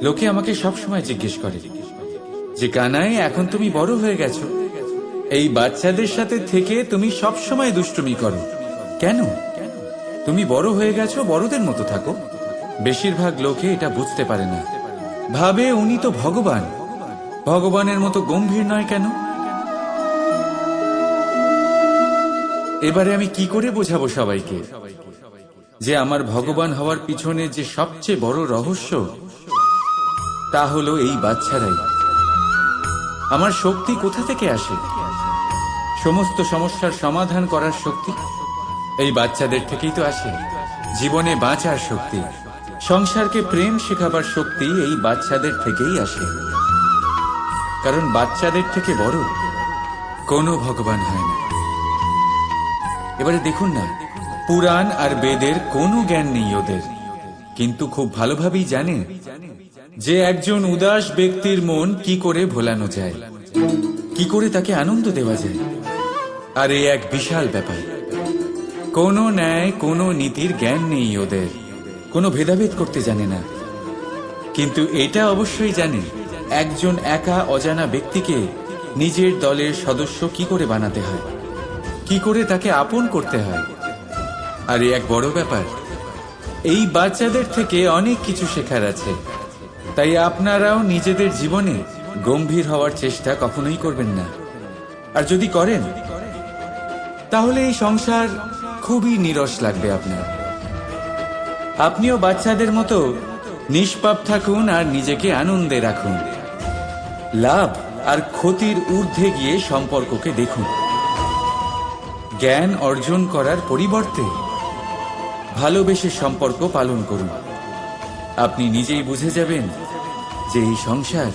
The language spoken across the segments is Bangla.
লোকে আমাকে সবসময় জিজ্ঞেস করে যে কানাই, এখন তুমি বড় হয়ে গেছো, এই বাচ্চাদের সাথে থেকে তুমি সবসময় দুষ্টুমি করো কেন? তুমি বড় হয়ে গেছো, বড়দের মতো থাকো। বেশিরভাগ লোকে এটা বুঝতে পারে না, ভাবে উনি তো ভগবান, ভগবানের মতো গম্ভীর নয় কেন? এবারে আমি কি করে বোঝাবো সবাইকে যে আমার ভগবান হওয়ার পিছনে যে সবচেয়ে বড় রহস্য, তা হলো এই বাচ্চারাই। আমার শক্তি কোথা থেকে আসে? সমস্ত সমস্যার সমাধান করার শক্তি এই বাচ্চাদের থেকেই তো আসে। জীবনে বাঁচার শক্তি, সংসারকে প্রেম শেখাবার শক্তি এই বাচ্চাদের থেকেই আসে। কারণ বাচ্চাদের থেকে বড় কোনো ভগবান হয় না। এবারে দেখুন না, পুরাণ আর বেদের কোনো জ্ঞান নেই ওদের, কিন্তু খুব ভালোভাবেই জানে যে একজন উদাস ব্যক্তির মন কি করে ভোলানো যায়, কি করে তাকে আনন্দ দেওয়া যায়। আর এই এক বিশাল ব্যাপার। কোনো ন্যায়, কোনো নীতির জ্ঞান নেই ওদের, কোনো ভেদাভেদ করতে জানে না। কিন্তু এটা অবশ্যই জানে একজন একা অজানা ব্যক্তিকে নিজের দলের সদস্য কি করে বানাতে হয়, কি করে তাকে আপন করতে হয়। আর এক বড় ব্যাপার, এই বাচ্চাদের থেকে অনেক কিছু শেখার আছে। তাই আপনারাও নিজেদের জীবনে গম্ভীর হওয়ার চেষ্টা কখনোই করবেন না। আর যদি করেন তাহলে এই সংসার খুবই নিরস লাগবে আপনার। আপনিও বাচ্চাদের মতো নিষ্পাপ থাকুন আর নিজেকে আনন্দে রাখুন। লাভ আর ক্ষতির ঊর্ধ্বে গিয়ে সম্পর্ককে দেখুন। জ্ঞান অর্জন করার পরিবর্তে ভালোবেসে সম্পর্ক পালন করুন। আপনি নিজেই বুঝে যাবেন যে এই সংসার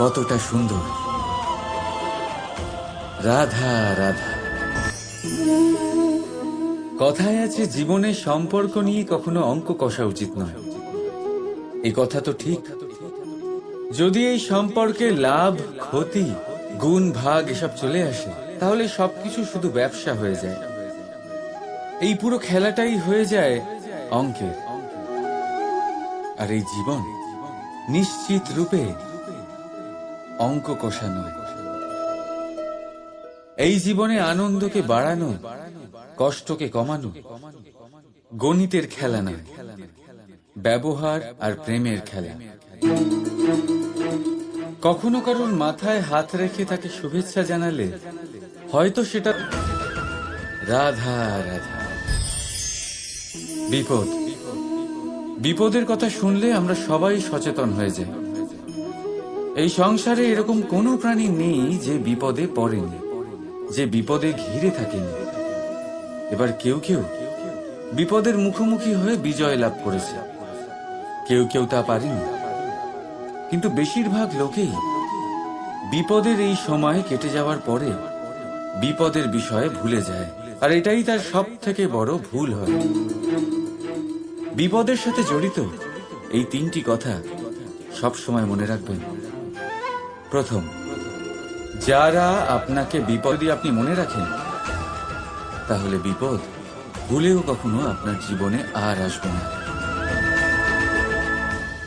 কতটা সুন্দর। রাধা রাধা। কথায় আছে, জীবনে সম্পর্ক নিয়ে কখনো অঙ্ক কষা উচিত নয়। এই কথা তো ঠিক। যদি এই সম্পর্কে লাভ, ক্ষতি, গুণ, ভাগ এসব চলে আসে, তাহলে সবকিছু শুধু ব্যবসা হয়ে যায়। এই পুরো খেলাটাই হয়ে যায় অঙ্কের। আর এই জীবন নিশ্চিত রূপে অঙ্ক কষা নয়। এই জীবনে আনন্দকে বাড়ানো, কষ্টকে কমানো গণিতের খেলা নয়, ব্যবহার আর প্রেমের খেলা। কখনো কারোর মাথায় হাত রেখে তাকে শুভেচ্ছা জানালে হয়তো সেটা রাধা রাধা। বিপদ, বিপদের কথা শুনলে আমরা সবাই সচেতন হয়ে যাই। এই সংসারে এরকম কোনো প্রাণী নেই যে বিপদে পড়েনি, যে বিপদে ঘিরে থাকেনি। এবার কেউ কেউ বিপদের মুখোমুখি হয়ে বিজয় লাভ করেছে, কেউ কেউ তা পারেনি। কিন্তু বেশিরভাগ লোকেই বিপদের এই সময় কেটে যাওয়ার পরে বিপদের বিষয়ে ভুলে যায়। আর এটাই তার সব থেকে বড় ভুল হয়। বিপদের সাথে জড়িত এই তিনটি কথা সব সময় মনে রাখবেন। প্রথম, যারা আপনাকে বিপদে আপনি মনে রাখেন, তাহলে বিপদ ভুলেও কখনো আপনার জীবনে আর আসবে না।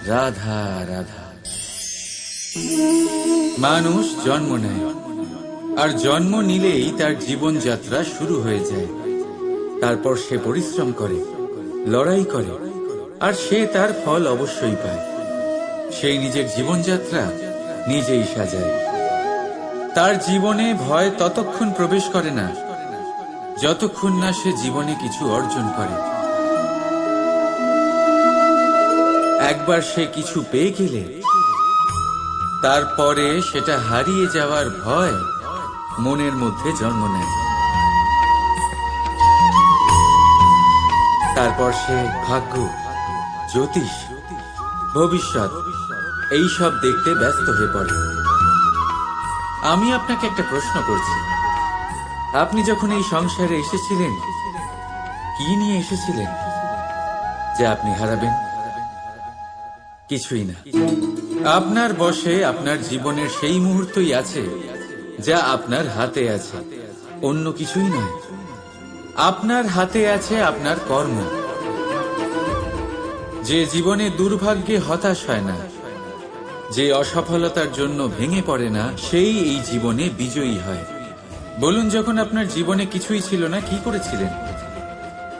রাধা রাধা। মানুষ জন্ম নেয়, আর জন্ম নিলেই তার জীবনযাত্রা শুরু হয়ে যায়। তারপর সে পরিশ্রম করে, লড়াই করে, আর সে তার ফল অবশ্যই পায়। সেই নিজের জীবনযাত্রা নিজেই সাজায়। তার জীবনে ভয় ততক্ষণ প্রবেশ করে না যতক্ষণ না সে জীবনে কিছু অর্জন করে। একবার সে কিছু পেয়ে গেলে তারপরে সেটা হারিয়ে যাওয়ার ভয় মনের মধ্যে জন্ম নেয়। তারপর সে ভাগ্য, জ্যোতিষ, ভবিষ্যৎ এইসব দেখতে ব্যস্ত হয়ে পড়ে। আমি আপনাকে একটা প্রশ্ন করছি, আপনি যখন এই সংসারে এসেছিলেন, কি নিয়ে এসেছিলেন যে আপনি হারাবেন? কিছুই না। আপনার বশে আপনার জীবনের সেই মুহূর্তই আছে যা আপনার হাতে আছে, অন্য কিছুই নয়। আপনার হাতে আছে আপনার কর্ম। যে জীবনে দুর্ভাগ্যে হতাশ হয় না, যে অসফলতার জন্য ভেঙে পড়ে না, সেই এই জীবনে বিজয়ী হয়। বলুন, যখন আপনার জীবনে কিছুই ছিল না, কি করেছিলেন?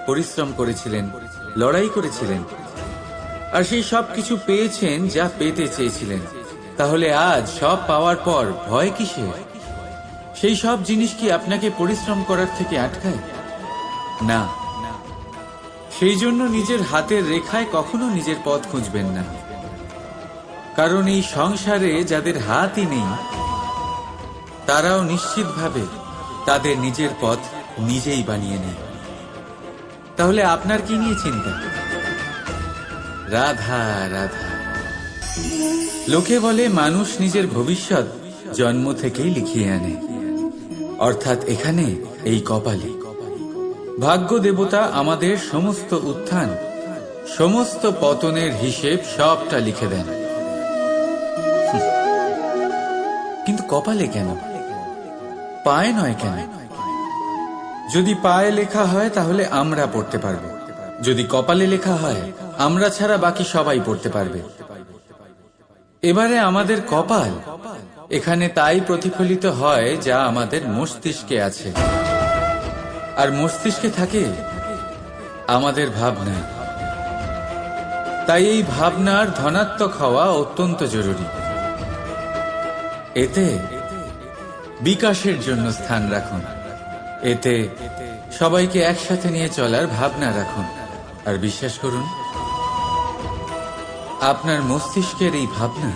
পরিশ্রম করেছিলেন, লড়াই করেছিলেন, আর সেই সব কিছু পেয়েছেন যা পেতে চেয়েছিলেন। তাহলে আজ সব পাওয়ার পর ভয় কিসের? সেই সব জিনিস কি আপনাকে পরিশ্রম করার থেকে আটকায়? না। সেই জন্য নিজের হাতের রেখায় কখনো নিজের পথ খুঁজবেন না, কারণ এই সংসারে যাদের হাতই নেই, তারাও নিশ্চিতভাবে তাদের নিজের পথ নিজেই বানিয়ে নেয়। তাহলে আপনার কি নিয়ে চিন্তা? রাধা রাধা। লোকে বলে মানুষ নিজের ভবিষ্যৎ জন্ম থেকেই লিখিয়ে আনে, অর্থাৎ এখানে এই কপালে। ভাগ্য দেবতা আমাদের সমস্ত উত্থান, সমস্ত পতনের হিসেব সবটা লিখে দেন। কিন্তু কপালে কেন, পায়ে নয় কেন? যদি পায়ে লেখা হয় তাহলে আমরা পড়তে পারবো, যদি কপালে লেখা হয় আমরা ছাড়া বাকি সবাই পড়তে পারবে। এবারে আমাদের কপাল এখানে তাই প্রতিফলিত হয় যা আমাদের মস্তিষ্কে আছে, আর মস্তিষ্কে থাকে আমাদের ভাবনা। তাই এই ভাবনার ধনাত্মক হওয়া অত্যন্ত জরুরি। এতে বিকাশের জন্য স্থান রাখুন, এতে সবাইকে একসাথে নিয়ে চলার ভাবনা রাখুন, আর বিশ্বাস করুন, আপনার মস্তিষ্কের এই ভাবনা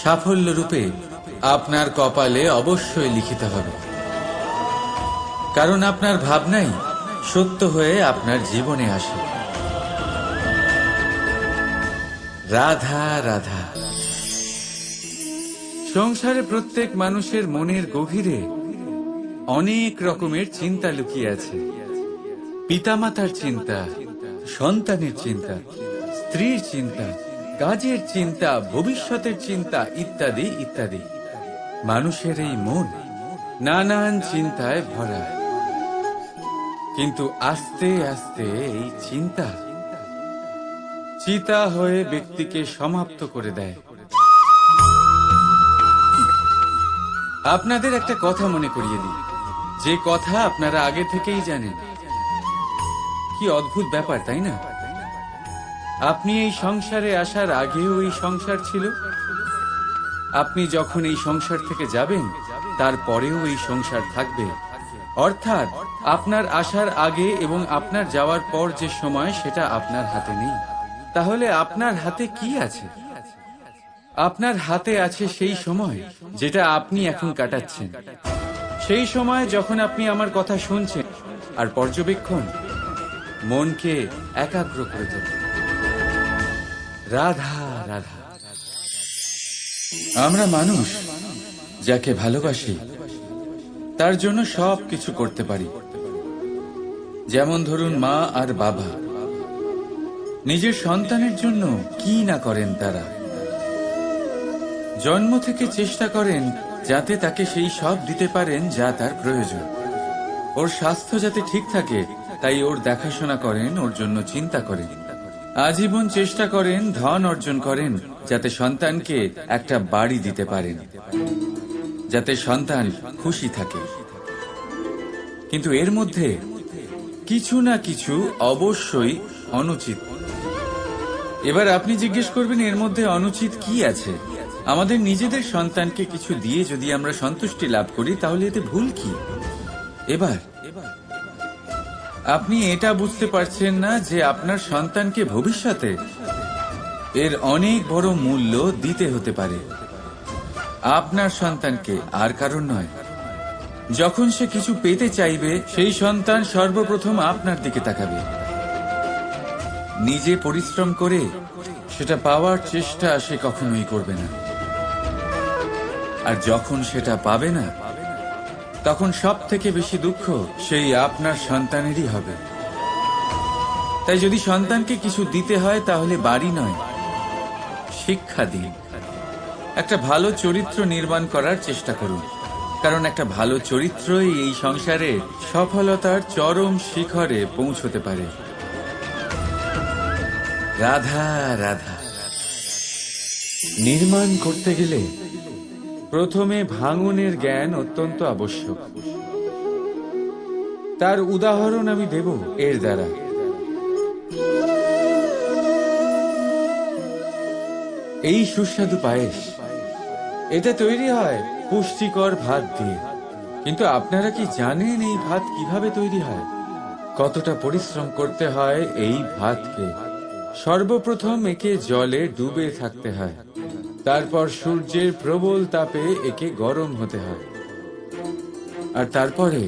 সাফল্য রূপে আপনার কপালে অবশ্যই লিখিত হবে, কারণ আপনার ভাবনাই সত্য হয়ে আপনার জীবনে আসে। রাধা রাধা। সংসারে প্রত্যেক মানুষের মনের গভীরে অনেক রকমের চিন্তা লুকিয়ে আছে। পিতামাতার চিন্তা, সন্তানের চিন্তা, স্ত্রীর চিন্তা, কাজের চিন্তা, ভবিষ্যতের চিন্তা, ইত্যাদি ইত্যাদি। মানুষের এই মন নানান চিন্তায় ভরা, কিন্তু আস্তে আস্তে এই চিন্তা চিতা হয়ে ব্যক্তিকে সমাপ্ত করে দেয়। আপনাদের একটা কথা মনে করিয়ে দিই, যে কথা আপনারা আগে থেকেই জানেন। কি অদ্ভুত ব্যাপার, তাই না? আপনি এই সংসারে আসার আগেও এই সংসার ছিল, আপনি যখন এই সংসার থেকে যাবেন তারপরেও এই সংসার থাকবে। অর্থাৎ আপনার আসার আগে এবং আপনার যাওয়ার পর যে সময়, সেটা আপনার হাতে নেই। তাহলে আপনার হাতে কি আছে? আপনার হাতে আছে সেই সময় যেটা আপনি এখন কাটাচ্ছেন, সেই সময় যখন আপনি আমার কথা শুনছেন আর পর্যবেক্ষণ মনকে একাগ্র করে তোলে। রাধা রাধা। আমরা মানুষ যাকে ভালোবাসি তার জন্য সব কিছু করতে পারি। যেমন ধরুন, মা আর বাবা নিজের সন্তানের জন্য কি না করেন। তারা জন্ম থেকে চেষ্টা করেন যাতে তাকে সেই সব দিতে পারেন যা তার প্রয়োজন। ওর স্বাস্থ্য যাতে ঠিক থাকে তাই ওর দেখাশোনা করেন, ওর জন্য চিন্তা করেন। আজীবন চেষ্টা করেন, ধন অর্জন করেন যাতে সন্তানকে একটা বাড়ি দিতে পারেন, যাতে সন্তান খুশি থাকে। কিন্তু এর মধ্যে কিছু না কিছু অবশ্যই অনুচিত। এবার আপনি জিজ্ঞেস করবেন, এর মধ্যে অনুচিত কি আছে? আমাদের নিজেদের সন্তানকে কিছু দিয়ে যদি আমরা সন্তুষ্টি লাভ করি, তাহলে এতে ভুল কি? এবার আপনি এটা বুঝতে পারছেন না যে আপনার সন্তানকে ভবিষ্যতে এর অনেক বড় মূল্য দিতে হতে পারে। আপনার সন্তানকে, আর কারণ নয়। যখন সে কিছু পেতে চাইবে, সেই সন্তান সর্বপ্রথম আপনার দিকে তাকাবে। নিজে পরিশ্রম করে সেটা পাওয়ার চেষ্টা সে কখনোই করবে না। আর যখন সেটা পাবে না, তখন সব থেকে বেশি দুঃখ সেই আপনার সন্তানেরই হবে। তাই যদি সন্তানকে কিছু দিতে হয়, তাহলে বাড়ি নয়, শিক্ষা দিন। একটা ভালো চরিত্র নির্মাণ করার চেষ্টা করুন, কারণ একটা ভালো চরিত্রই এই সংসারে সফলতার চরম শিখরে পৌঁছতে পারে। রাধা রাধা। নির্মাণ করতে গেলে প্রথমে ভাঙনের জ্ঞান অত্যন্ত আবশ্যক। তার উদাহরণ আমি দেব এর দ্বারা। এই সুস্বাদু পায়েস, এটা তৈরি হয় পুষ্টিকর ভাত দিয়ে। কিন্তু আপনারা কি জানেন এই ভাত কিভাবে তৈরি হয়? কতটা পরিশ্রম করতে হয় এই ভাতকে? সর্বপ্রথম একে জলে ডুবে থাকতে হয়, তারপর সূর্যের প্রবল তাপে একে গরম হতে হয়, আর তারপরে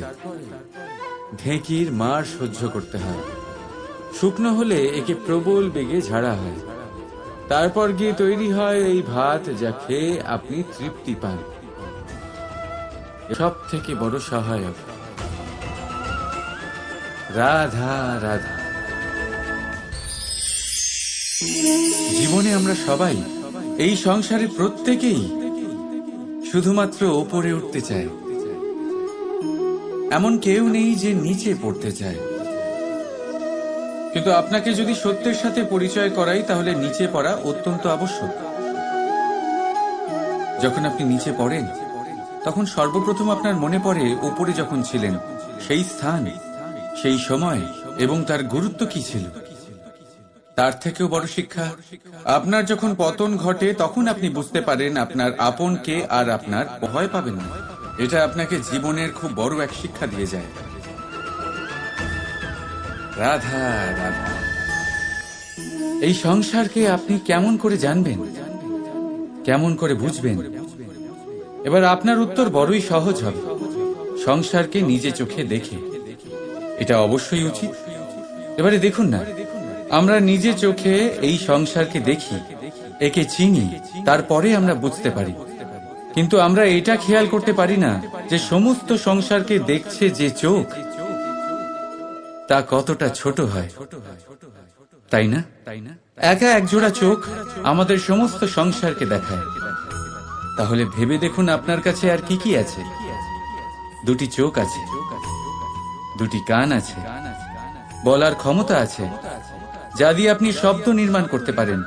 ঢেঁকির মার সহ্য করতে হয়। শুকনো হলে একে প্রবল বেগে ঝাড়া হয়, তারপর গিয়ে তৈরি হয় এই ভাত, যা খেয়ে আপনি তৃপ্তি পান। সব থেকে বড় সহায়ক রাধা রাধা। জীবনে আমরা সবাই, এই সংসারে প্রত্যেকেই শুধুমাত্র ওপরে উঠতে চায়। এমন কেউ নেই যে নিচে পড়তে চায়। কিন্তু আপনাকে যদি সত্যের সাথে পরিচয় করাই, তাহলে নিচে পড়া অত্যন্ত আবশ্যক। যখন আপনি নিচে পড়েন, তখন সর্বপ্রথম আপনার মনে পড়ে ওপরে যখন ছিলেন, সেই স্থান, সেই সময় এবং তার গুরুত্ব কি ছিল। তার থেকেও বড় শিক্ষা, আপনার যখন পতন ঘটে, তখন আপনি বুঝতে পারেন আপনার আপনকে, আর আপনার ভয় পাবেন না। এটা আপনাকে জীবনের খুব বড় এক শিক্ষা দিয়ে যায়। রাধা রাধা। এই সংসারকে আপনি কেমন করে জানবেন, কেমন করে বুঝবেন? এবার আপনার উত্তর বড়ই সহজ হবে। সংসারকে নিজে চোখে দেখে। এটা অবশ্যই উচিত। এবারে দেখুন না, আমরা নিজে চোখে এই সংসারকে দেখি, একে চিনি, তারপরে আমরা বুঝতে পারি। কিন্তু আমরা এটা খেয়াল করতে পারি না যে সমস্ত সংসারকে দেখছে যে চোখ, তা কতটা ছোট হয়, তাই না? একা একজোড়া চোখ আমাদের সমস্ত সংসারকে দেখায়। তাহলে ভেবে দেখুন আপনার কাছে আর কি কি আছে। দুটি চোখ আছে, দুটি কান আছে, বলার ক্ষমতা আছে, যা দিয়ে আপনি শব্দ নির্মাণ করতে পারেন,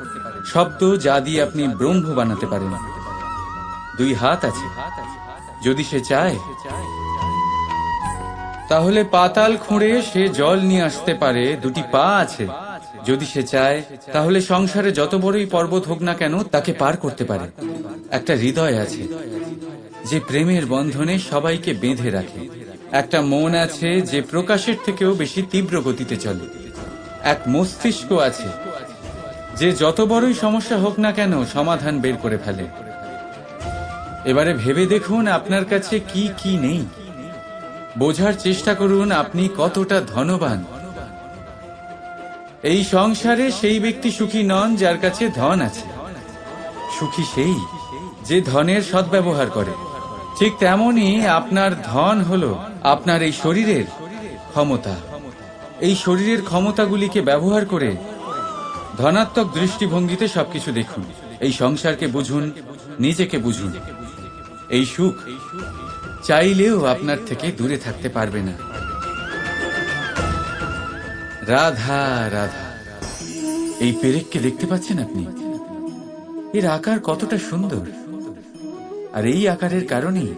শব্দ যা দিয়ে আপনি ব্রহ্ম বানাতে পারেন। দুই হাত আছে, যদি সে চায় তাহলে পাতাল খুঁড়ে সে জল নিয়ে আসতে পারে। দুটি পা আছে, যদি সে চায় তাহলে সংসারে যত বড়ই পর্বত হোক না কেন তাকে পার করতে পারে। একটা হৃদয় আছে, যে প্রেমের বন্ধনে সবাইকে বেঁধে রাখে। একটা মন আছে, যে প্রকাশের থেকেও বেশি তীব্র গতিতে চলে। এক মস্তিষ্ক আছে, যে যত বড়ই সমস্যা হোক না কেন সমাধান বের করে ফেলে। এবারে ভেবে দেখুন আপনার কাছে কি কি নেই। বোঝার চেষ্টা করুন আপনি কতটা ধনবান। এই সংসারে সেই ব্যক্তি সুখী নন যার কাছে ধন আছে। সুখী সেই যে ধনের সদ্ব্যবহার করে। ঠিক তেমনই আপনার ধন হলো আপনার এই শরীরের ক্ষমতা। এই শরীরের ক্ষমতাগুলিকে ব্যবহার করে ধনাত্মক দৃষ্টিভঙ্গিতে সবকিছু দেখুন। এই সংসারকে বুঝুন, নিজেকে বুঝুন। এই সুখ চাইলেও আপনার থেকে দূরে থাকতে পারবে না। রাধা রাধা। এই পেরেককে দেখতে পাচ্ছেন আপনি? এর আকার কতটা সুন্দর। আর এই আকারের কারণেই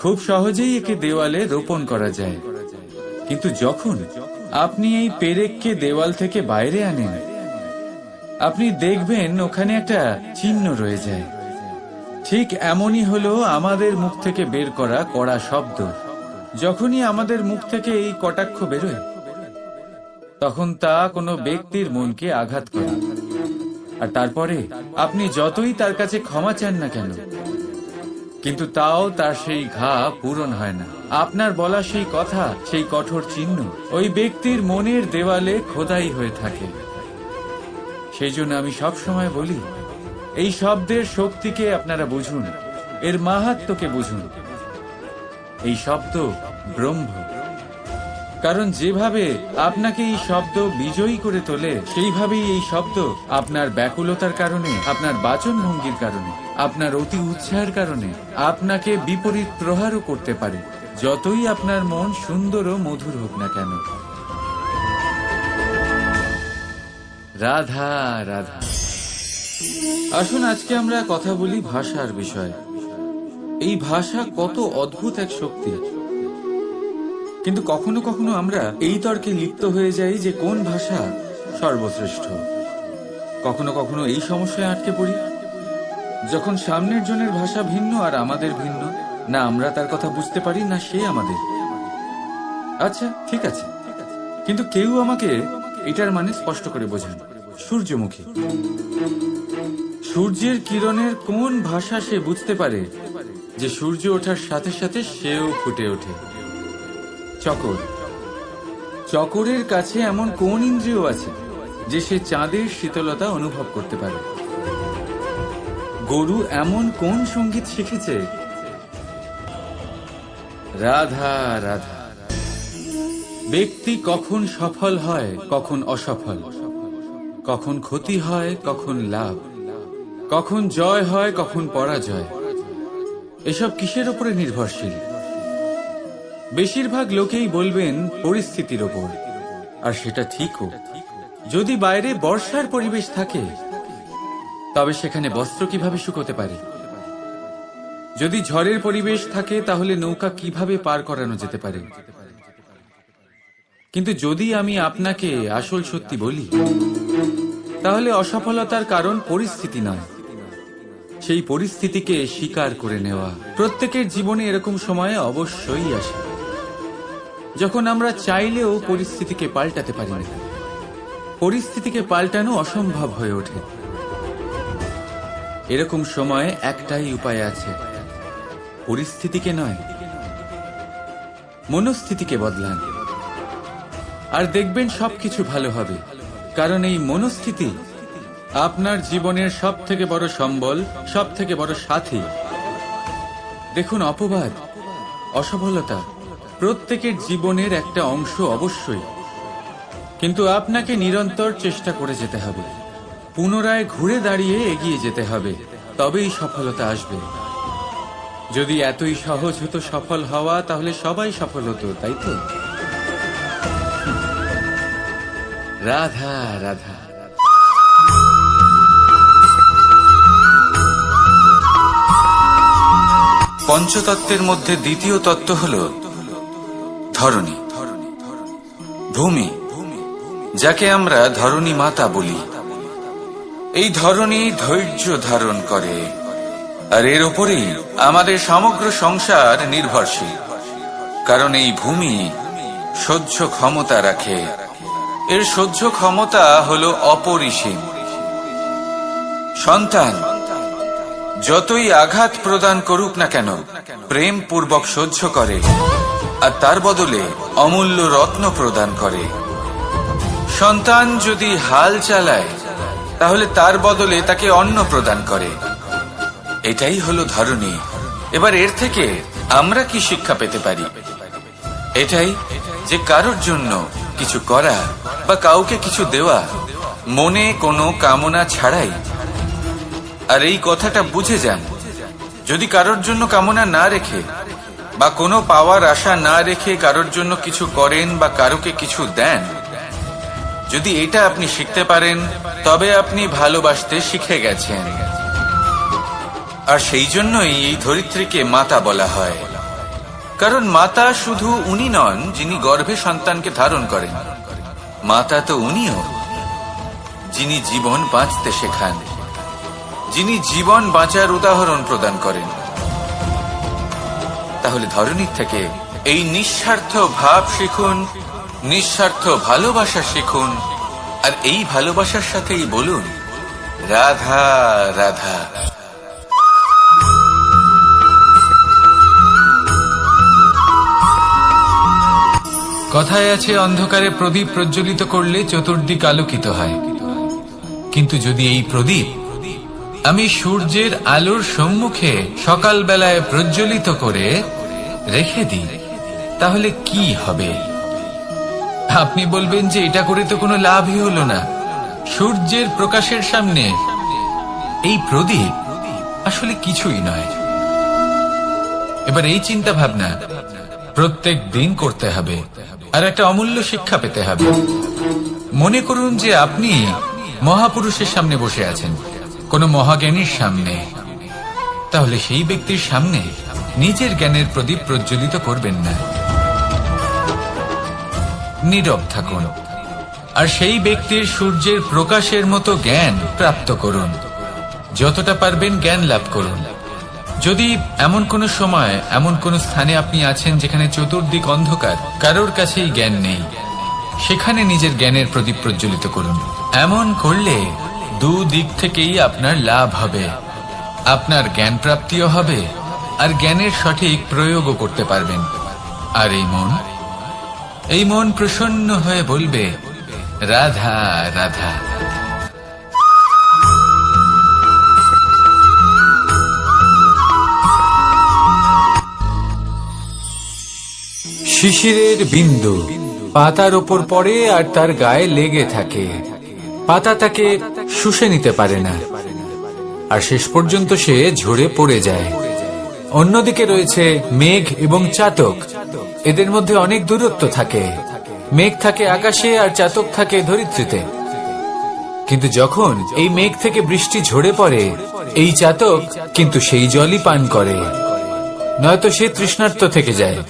খুব সহজেই একে দেওয়ালে রোপণ করা যায়। কিন্তু যখন আপনি এই পেরেককে দেওয়াল থেকে বাইরে আনেন, আপনি দেখবেন ওখানে একটা চিহ্ন রয়ে যায়। ঠিক এমনই হলো আমাদের মুখ থেকে বের করা কড়া শব্দ। যখনই আমাদের মুখ থেকে এই কটাক্ষ বেরোয়, তখন তা কোনো ব্যক্তির মনকে আঘাত করে। আর তারপরে আপনি যতই তার কাছে ক্ষমা চান না কেন, কিন্তু তাও তার সেই ঘা পূরণ হয় না। আপনার বলা সেই কথা, সেই কঠোর চিহ্ন ওই ব্যক্তির মনের দেওয়ালে খোদাই হয়ে থাকে। সেই জন্য আমি সবসময় বলি, এই শব্দের শক্তিকে আপনারা বুঝুন, এর মাহাত্ম্যকে বুঝুন। এই শব্দ ব্রহ্ম। কারণ যেভাবে আপনাকে এই শব্দ বিজয়ী করে তোলে, সেইভাবেই এই শব্দ আপনার ব্যাকুলতার কারণে, আপনার বাচন ভঙ্গির কারণে, আপনার অতি উৎসাহের কারণে আপনাকে বিপরীত প্রহারও করতে পারে, যতই আপনার মন সুন্দর ও মধুর হোক না কেন। রাধা রাধা। আসুন আজকে আমরা কথা বলি ভাষার বিষয়ে। এই ভাষা কত অদ্ভুত এক শক্তি, কিন্তু কখনো কখনো আমরা এই তর্কে লিপ্ত হয়ে যাই যে কোন ভাষা সর্বশ্রেষ্ঠ। কখনো কখনো এই সমস্যায় আটকে পড়ি, যখন সামনের জনের ভাষা ভিন্ন আর আমাদের ভিন্ন, না আমরা তার কথা বুঝতে পারি না সে আমাদের। আচ্ছা ঠিক আছে, কিন্তু কেউ আমাকে এটার মানে স্পষ্ট করে বোঝান। সূর্যমুখী, সূর্যের কিরণের কোন ভাষা সে বুঝতে পারে যে সূর্য ওঠার সাথে সাথে সেও ফুটে ওঠে? চকর, চকরের কাছে এমন কোন ইন্দ্রিয় আছে যে সে চাঁদের শীতলতা অনুভব করতে পারে? গরু এমন কোন সঙ্গীত শিখেছে? রাধা রাধা। ব্যক্তি কখন সফল হয়, কখন অসফল, কখন ক্ষতি হয়, কখন লাভ, কখন জয় হয়, কখন পরাজয়, এসব কিসের উপরে নির্ভরশীল? বেশিরভাগ লোকেই বলবেন পরিস্থিতির ওপর, আর সেটা ঠিকও। যদি বাইরে বর্ষার পরিবেশ থাকে, তবে সেখানে বস্ত্র কিভাবে শুকোতে পারে? যদি ঝড়ের পরিবেশ থাকে, তাহলে নৌকা কিভাবে পার করানো যেতে পারে? কিন্তু যদি আমি আপনাকে আসল সত্যি বলি, তাহলে অসফলতার কারণ পরিস্থিতি নয়, সেই পরিস্থিতিকে স্বীকার করে নেওয়া। প্রত্যেকের জীবনে এরকম সময়ে অবশ্যই আসে যখন আমরা চাইলেও পরিস্থিতিকে পাল্টাতে পারি না। পরিস্থিতিকে পাল্টানো অসম্ভব হয়ে ওঠে। এরকম সময়ে একটাই উপায় আছে, পরিস্থিতিকে নয়, মনস্থিতিকে বদলান, আর দেখবেন সবকিছু ভালো হবে। কারণ এই মনস্থিতি আপনার জীবনের সব থেকে বড় সম্বল, সব থেকে বড় সাথী। দেখুন, অপবাদ, অসফলতা প্রত্যেকের জীবনের একটা অংশ অবশ্যই, কিন্তু আপনাকে নিরন্তর চেষ্টা করে যেতে হবে, পুনরায় ঘুরে দাঁড়িয়ে এগিয়ে যেতে হবে, তবেই সফলতা আসবে। যদি এতই সহজ হতো সফল হওয়া, তাহলে সবাই সফল হতো, তাই তো? রাধা রাধা। পঞ্চতত্ত্বের মধ্যে দ্বিতীয় তত্ত্ব হল ধরণী, ভূমি, যাকে আমরা ধরণী মাতা বলি। এই ধরণী ধৈর্য ধারণ করে, আর এর ওপরেই আমাদের সমগ্র সংসার নির্ভরশীল। কারণ এই ভূমি সহ্য ক্ষমতা রাখে, এর সহ্য ক্ষমতা হল অপরিসীম। সন্তান যতই আঘাত প্রদান করুক না কেন, প্রেম পূর্বক সহ্য করে, আর তার বদলে অমূল্য রত্ন প্রদান করে। সন্তান যদি হাল চালায়, তাহলে তার বদলে তাকে অন্ন প্রদান করে। এটাই হলো ধরণী। এবার এর থেকে আমরা কি শিক্ষা পেতে পারি? এটাই যে কারোর জন্য কিছু করা বা কাউকে কিছু দেওয়া মনে কোনো কামনা ছাড়াই। আর এই কথাটা বুঝে যান, যদি কারোর জন্য কামনা না রেখে বা কোনো পাওয়ার আশা না রেখে কারোর জন্য কিছু করেন বা কারোকে কিছু দেন, যদি এটা আপনি শিখতে পারেন, তবে আপনি ভালোবাসতে শিখে গেছেন। আর সেই জন্যই এই ধরিত্রীকে মাতা বলা হয়। কারণ মাতা শুধু উনি নন যিনি গর্ভে সন্তানকে ধারণ করেন, মাতা তো উনিও যিনি জীবন বাঁচতে শেখান, যিনি জীবন বাঁচার উদাহরণ প্রদান করেন। তাহলে ধরণীর থেকে এই নিঃস্বার্থ ভাব শিখুন, নিঃস্বার্থ ভালোবাসা শিখুন, আর এই ভালোবাসার সাথেই বলুন রাধা রাধা। কথায় আছে, অন্ধকারে প্রদীপ প্রজ্বলিত করলে চতুর্দিক আলোকিত হয়। কিন্তু যদি এই প্রদীপ আমি সূর্যের আলোর সম্মুখে সকালবেলায় প্রজ্বলিত করে রেখে দিই, তাহলে কি হবে? আপনি বলবেন যে এটা করে তো কোনো লাভই হলো না। সূর্যের প্রকাশের সামনে এই প্রদীপ আসলে কিছুই নয়। এবার এই চিন্তা ভাবনা প্রত্যেক দিন করতে হবে, আর একটা অমূল্য শিক্ষা পেতে হবে। মনে করুন যে আপনি মহাপুরুষের সামনে বসে আছেন, কোনো মহাজ্ঞানীর সামনে, তাহলে সেই ব্যক্তির সামনে নিজের জ্ঞানের প্রদীপ প্রজ্বলিত করবেন না, নীরব থাকুন আর সেই ব্যক্তির সূর্যের প্রকাশের মতো জ্ঞান প্রাপ্ত করুন। যতটা পারবেন জ্ঞান লাভ করুন। যদি এমন কোন সময় এমন কোন স্থানে আপনি আছেন যেখানে চতুর্দিক অন্ধকার, কারোর কাছেই জ্ঞান নেই, সেখানে নিজের জ্ঞানের প্রদীপ প্রজ্বলিত করুন। এমন করলে দুদিক থেকেই আপনার লাভ হবে, আপনার জ্ঞান প্রাপ্তিও হবে আর জ্ঞানের সঠিক প্রয়োগও করতে পারবেন। আর এই মন প্রসন্ন হয়ে বলবে, রাধা রাধা। শিশিরের বিন্দু পাতার ওপর পড়ে আর তার গায়ে লেগে থাকে। পাতা তাকে শুষে নিতে পারে না আর শেষ পর্যন্ত সে ঝরে পড়ে যায়। অন্যদিকে রয়েছে মেঘ এবং চাতক। এদের মধ্যে অনেক দূরত্ব থাকে। মেঘ থাকে আকাশে আর চাতক থাকে ধরিত্রীতে। কিন্তু যখন এই মেঘ থেকে বৃষ্টি ঝরে পড়ে, এই চাতক কিন্তু সেই জলই পান করে, নয়তো সে তৃষ্ণার্ত থেকে যায়।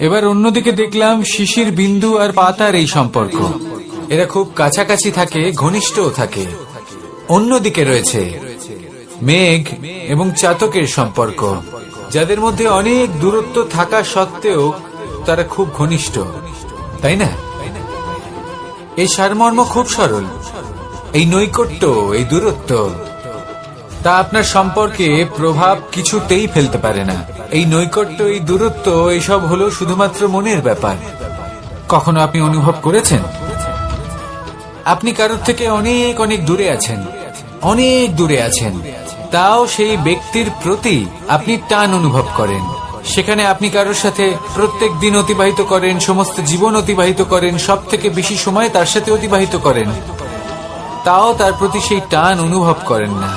এবার অন্যদিকে দেখলাম শিশির বিন্দু আর পাতার এই সম্পর্ক। এরা খুব কাছাকাছি থাকে, ঘনিষ্ঠও থাকে। অন্যদিকে রয়েছে মেঘ এবং চাতকের সম্পর্ক, যাদের মধ্যে অনেক দূরত্ব থাকা সত্ত্বেও তারা খুব ঘনিষ্ঠ, তাই না? এই সারমর্ম খুব সরল। এই নৈকট্য, এই দূরত্ব, তা আপনার সম্পর্কে প্রভাব কিছুতেই ফেলতে পারে না। এই নৈকট্য, এই দূরত্ব, এইসব হলো শুধুমাত্র মনের ব্যাপার। কখনো আপনি অনুভব করেছেন আপনি কারোর থেকে অনেক অনেক দূরে আছেন, অনেক দূরে আছেন, তাও সেই ব্যক্তির প্রতি আপনি টান অনুভব করেন। সেখানে আপনি কারোর সাথে প্রত্যেক দিন অতিবাহিত করেন, সমস্ত জীবন অতিবাহিত করেন, সব থেকে বেশি সময় তার সাথে অতিবাহিত করেন, তাও তার প্রতি সেই টান অনুভব করেন না।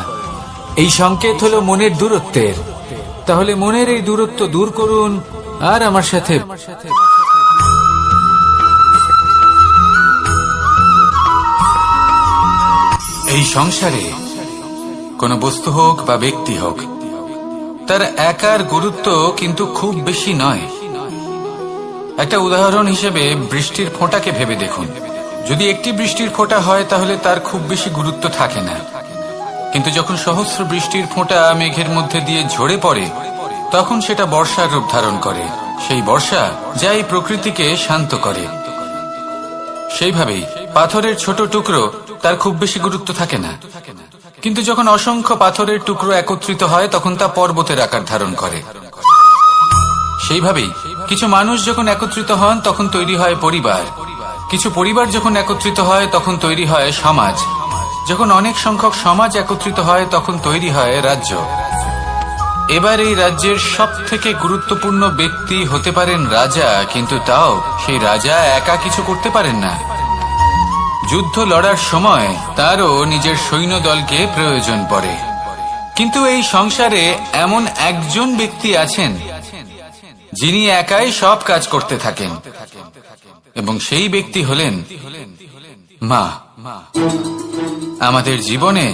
এই সংকেত হলো মনের দূরত্বের। তাহলে মনের এই দূরত্ব দূর করুন আর আমার সাথে এই সংসারে কোন বস্তু হোক বা ব্যক্তি হোক, তার একার গুরুত্ব কিন্তু খুব বেশি নয়। একটা উদাহরণ হিসেবে বৃষ্টির ফোঁটাকে ভেবে দেখুন। যদি একটি বৃষ্টির ফোঁটা হয় তাহলে তার খুব বেশি গুরুত্ব থাকে না, কিন্তু যখন সহস্র বৃষ্টির ফোঁটা মেঘের মধ্যে দিয়ে ঝরে পড়ে, তখন সেটা বর্ষার রূপ ধারণ করে। সেই বর্ষা যা এই প্রকৃতিকে শান্ত করে। সেইভাবেই পাথরের ছোট টুকরো, তার খুব বেশি গুরুত্ব থাকে না, কিন্তু যখন অসংখ্য পাথরের টুকরো একত্রিত হয় তখন তা পর্বতের আকার ধারণ করে। সেইভাবেই কিছু মানুষ যখন একত্রিত হন তখন তৈরি হয় পরিবার। কিছু পরিবার যখন একত্রিত হয় তখন তৈরি হয় সমাজ। যখন অনেক সংখ্যক সমাজ একত্রিত হয় তখন তৈরি হয় রাজ্য। এবার এই রাজ্যের সব থেকে গুরুত্বপূর্ণ ব্যক্তি হতে পারেন রাজা, কিন্তু তাও সেই রাজা একা কিছু করতে পারেন না। যুদ্ধ লড়ার সময় তারও নিজের সৈন্যদলকে প্রয়োজন পড়ে। কিন্তু এই সংসারে এমন একজন ব্যক্তি আছেন যিনি একাই সব কাজ করতে থাকেন, এবং সেই ব্যক্তি হলেন মা। আমাদের জীবনে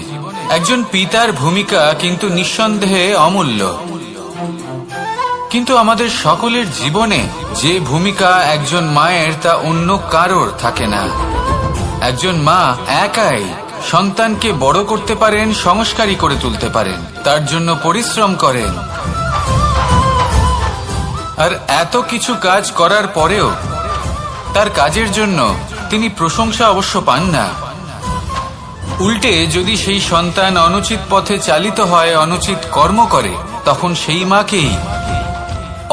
একজন পিতার ভূমিকা কিন্তু নিঃসন্দেহে অমূল্য, কিন্তু আমাদের সকলের জীবনে যে ভূমিকা একজন মায়ের তা অন্য কারোর থাকে না। একজন মা একাই সন্তানকে বড় করতে পারেন, সংস্কারী করে তুলতে পারেন, তার জন্য পরিশ্রম করেন। আর এত কিছু কাজ করার পরেও তার কাজের জন্য তিনি প্রশংসা অবশ্য পান না। উল্টে যদি সেই সন্তান অনুচিত পথে চালিত হয়, অনুচিত কর্ম করে, তখন সেই মাকেই